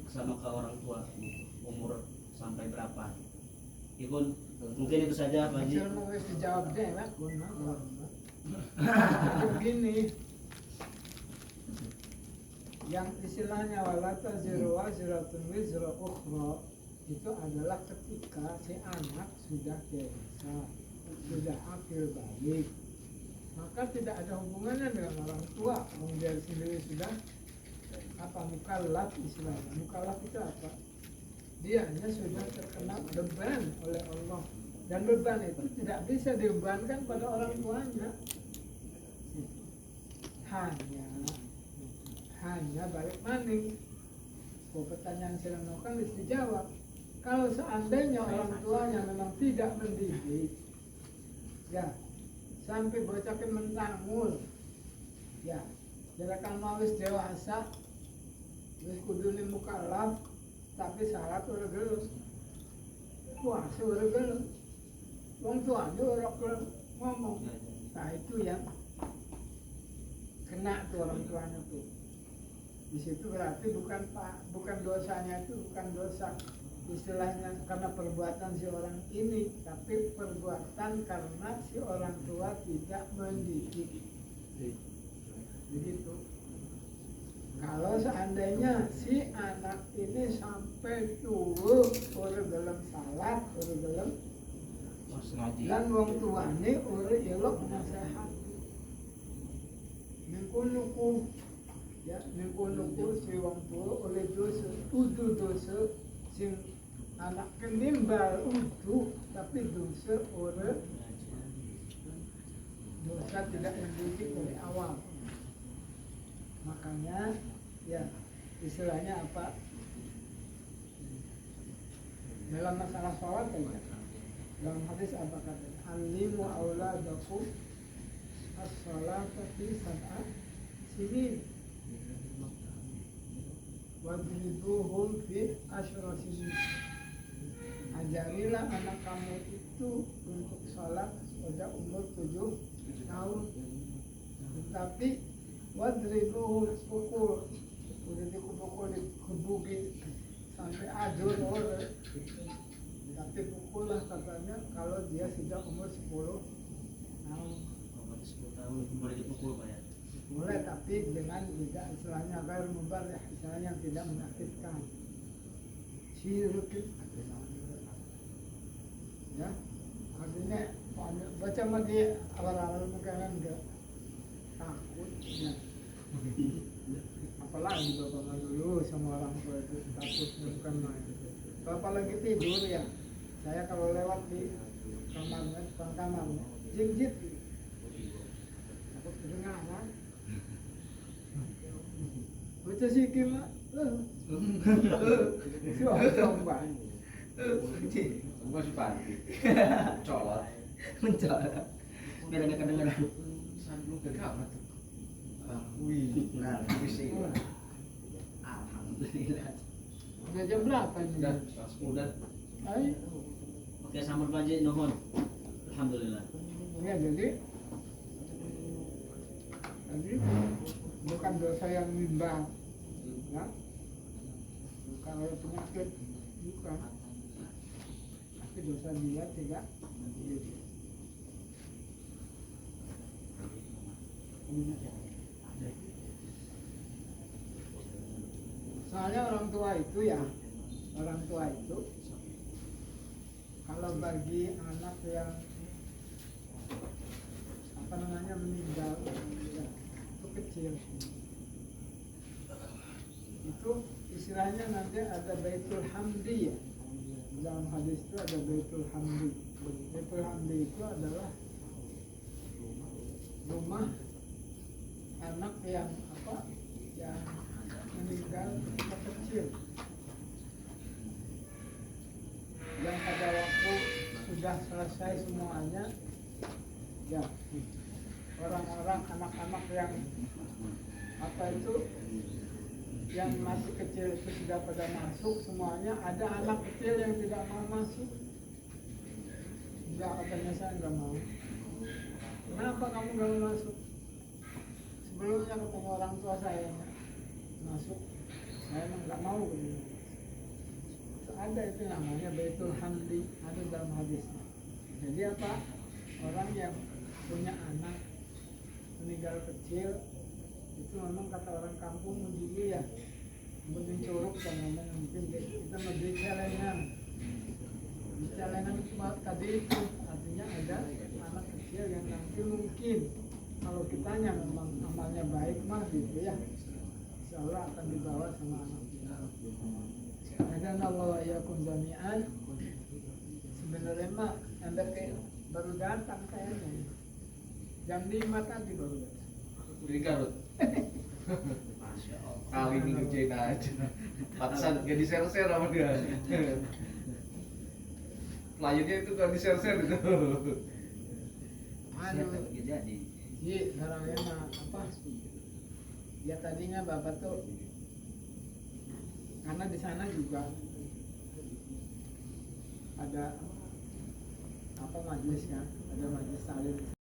sama ke orang tua, umur sampai berapa? Ikun, mungkin itu saja Pak Haji. Hasil mau dijawab deh lah, begini, yang istilahnya walata zero waziratun wizra ukhra itu adalah ketika si anak sudah dewasa, sudah akil balik, maka tidak ada hubungannya dengan orang tua. Dia sendiri sudah mukallaf istilahnya. Mukallaf itu apa? Dia hanya sudah terkena beban oleh Allah, dan beban itu tidak bisa dibebankan pada orang tuanya. Hanya balik maning. Pertanyaan sedang nokan dijawab. Kalau seandainya orang tuanya memang tidak mendidik, ya sampai bocakin mentangul, ya jadikan mawis dewasa, wis kudune mukallaf, tapi syarat ora gelem. Puasa ora gelem. Wong tuane ora gelem ngomong. Nah itu yang kena tuh orang tuanya tuh. Di situ berarti bukan dosanya itu bukan dosa istilahnya karena perbuatan si orang ini, tapi perbuatan karena si orang tua tidak mendidik. Begitu. Kalau seandainya si anak ini sampai tua orang dalam salat, orang dalam dan wong tuane orang elok nasihat, mengkunuku ya mengkunuku si wong tua oleh dosa, udu dosa sing anak kenimbal udu, tapi dosa orang dosa tidak mendidik dari awal. Makanya ya istilahnya apa, dalam masalah sholat aja, dalam hadis apa katanya, alimu auladakum as-sholata fi sab'a sinin wadribuhum fi asyra sinin. Ajarilah anak kamu itu untuk sholat pada umur 7 tahun, tetapi wadribuhum, pukul, udah dipukul, dikebuki sampai ajur orang, tapi pukullah katanya kalau dia sudah umur 10 tahun. 10 tahun boleh dipukul Pak ya? Boleh, tapi dengan tidak istilahnya agar mubarak, istilahnya yang tidak menyakitkan. Syirik ya, artinya baca sama dia awal-awal mungkin enggak takut ya. Apalagi bapak dulu sama orang tua itu takut bukan main. Bapak lagi tidur ya, saya kalau lewat di kamarnya, depan kamarnya, jing-jing takut kedengaran. Baca sikit mak, suara banyak. Gua sepati. Colot. Mencolot biar nggak kedengeran. Lu kegamat tuh. Wih, nah, bising. Alhamdulillah. Udah jam berapa ini? Udah. Ayo. Oke, sambut Pak Haji, nuhun. Alhamdulillah. Ya jadi bukan dosa yang nimbang, ya. Kalau penyakit bukan, tapi dosa dia tidak mendidik. Soalnya orang tua itu ya, orang tua itu kalau bagi anak yang apa namanya meninggal ya, itu kecil, itu istilahnya nanti ada baitul hamdi ya, dalam hadis itu ada baitul hamdi. Baitul hamdi itu adalah rumah anak yang apa anak-anak yang apa itu yang masih kecil itu sudah pada masuk semuanya, ada anak kecil yang tidak mau masuk. Enggak, katanya saya enggak mau. Kenapa kamu enggak mau masuk? Sebelumnya ketemu orang tua saya masuk, saya emang enggak mau gitu. Ada itu namanya Baitul Hamdi, ada dalam hadisnya. Jadi apa? Orang yang punya anak meninggal kecil itu memang kata orang kampung dulu ya mungkin curug dan ngomong mungkin kita memberi celengan. Celengan itu tadi itu artinya ada anak kecil yang nanti mungkin kalau kitanya memang amalnya baik mah gitu ya, insya Allah akan dibawa sama anak kita. Dan Allah ya jami'an. Sebenarnya mah Anda kayak baru datang kayaknya. Jam 5 tadi baru datang. Di Garut. Kali ini ngerjain aja. Pantesan gak di-share-share sama dia. Kliennya itu gak di-share-share gitu. Siapa lagi jadi? Iya, barangnya mah apa? Ya tadinya Bapak tuh karena di sana juga ada apa majelis kan, ada majelis taklim.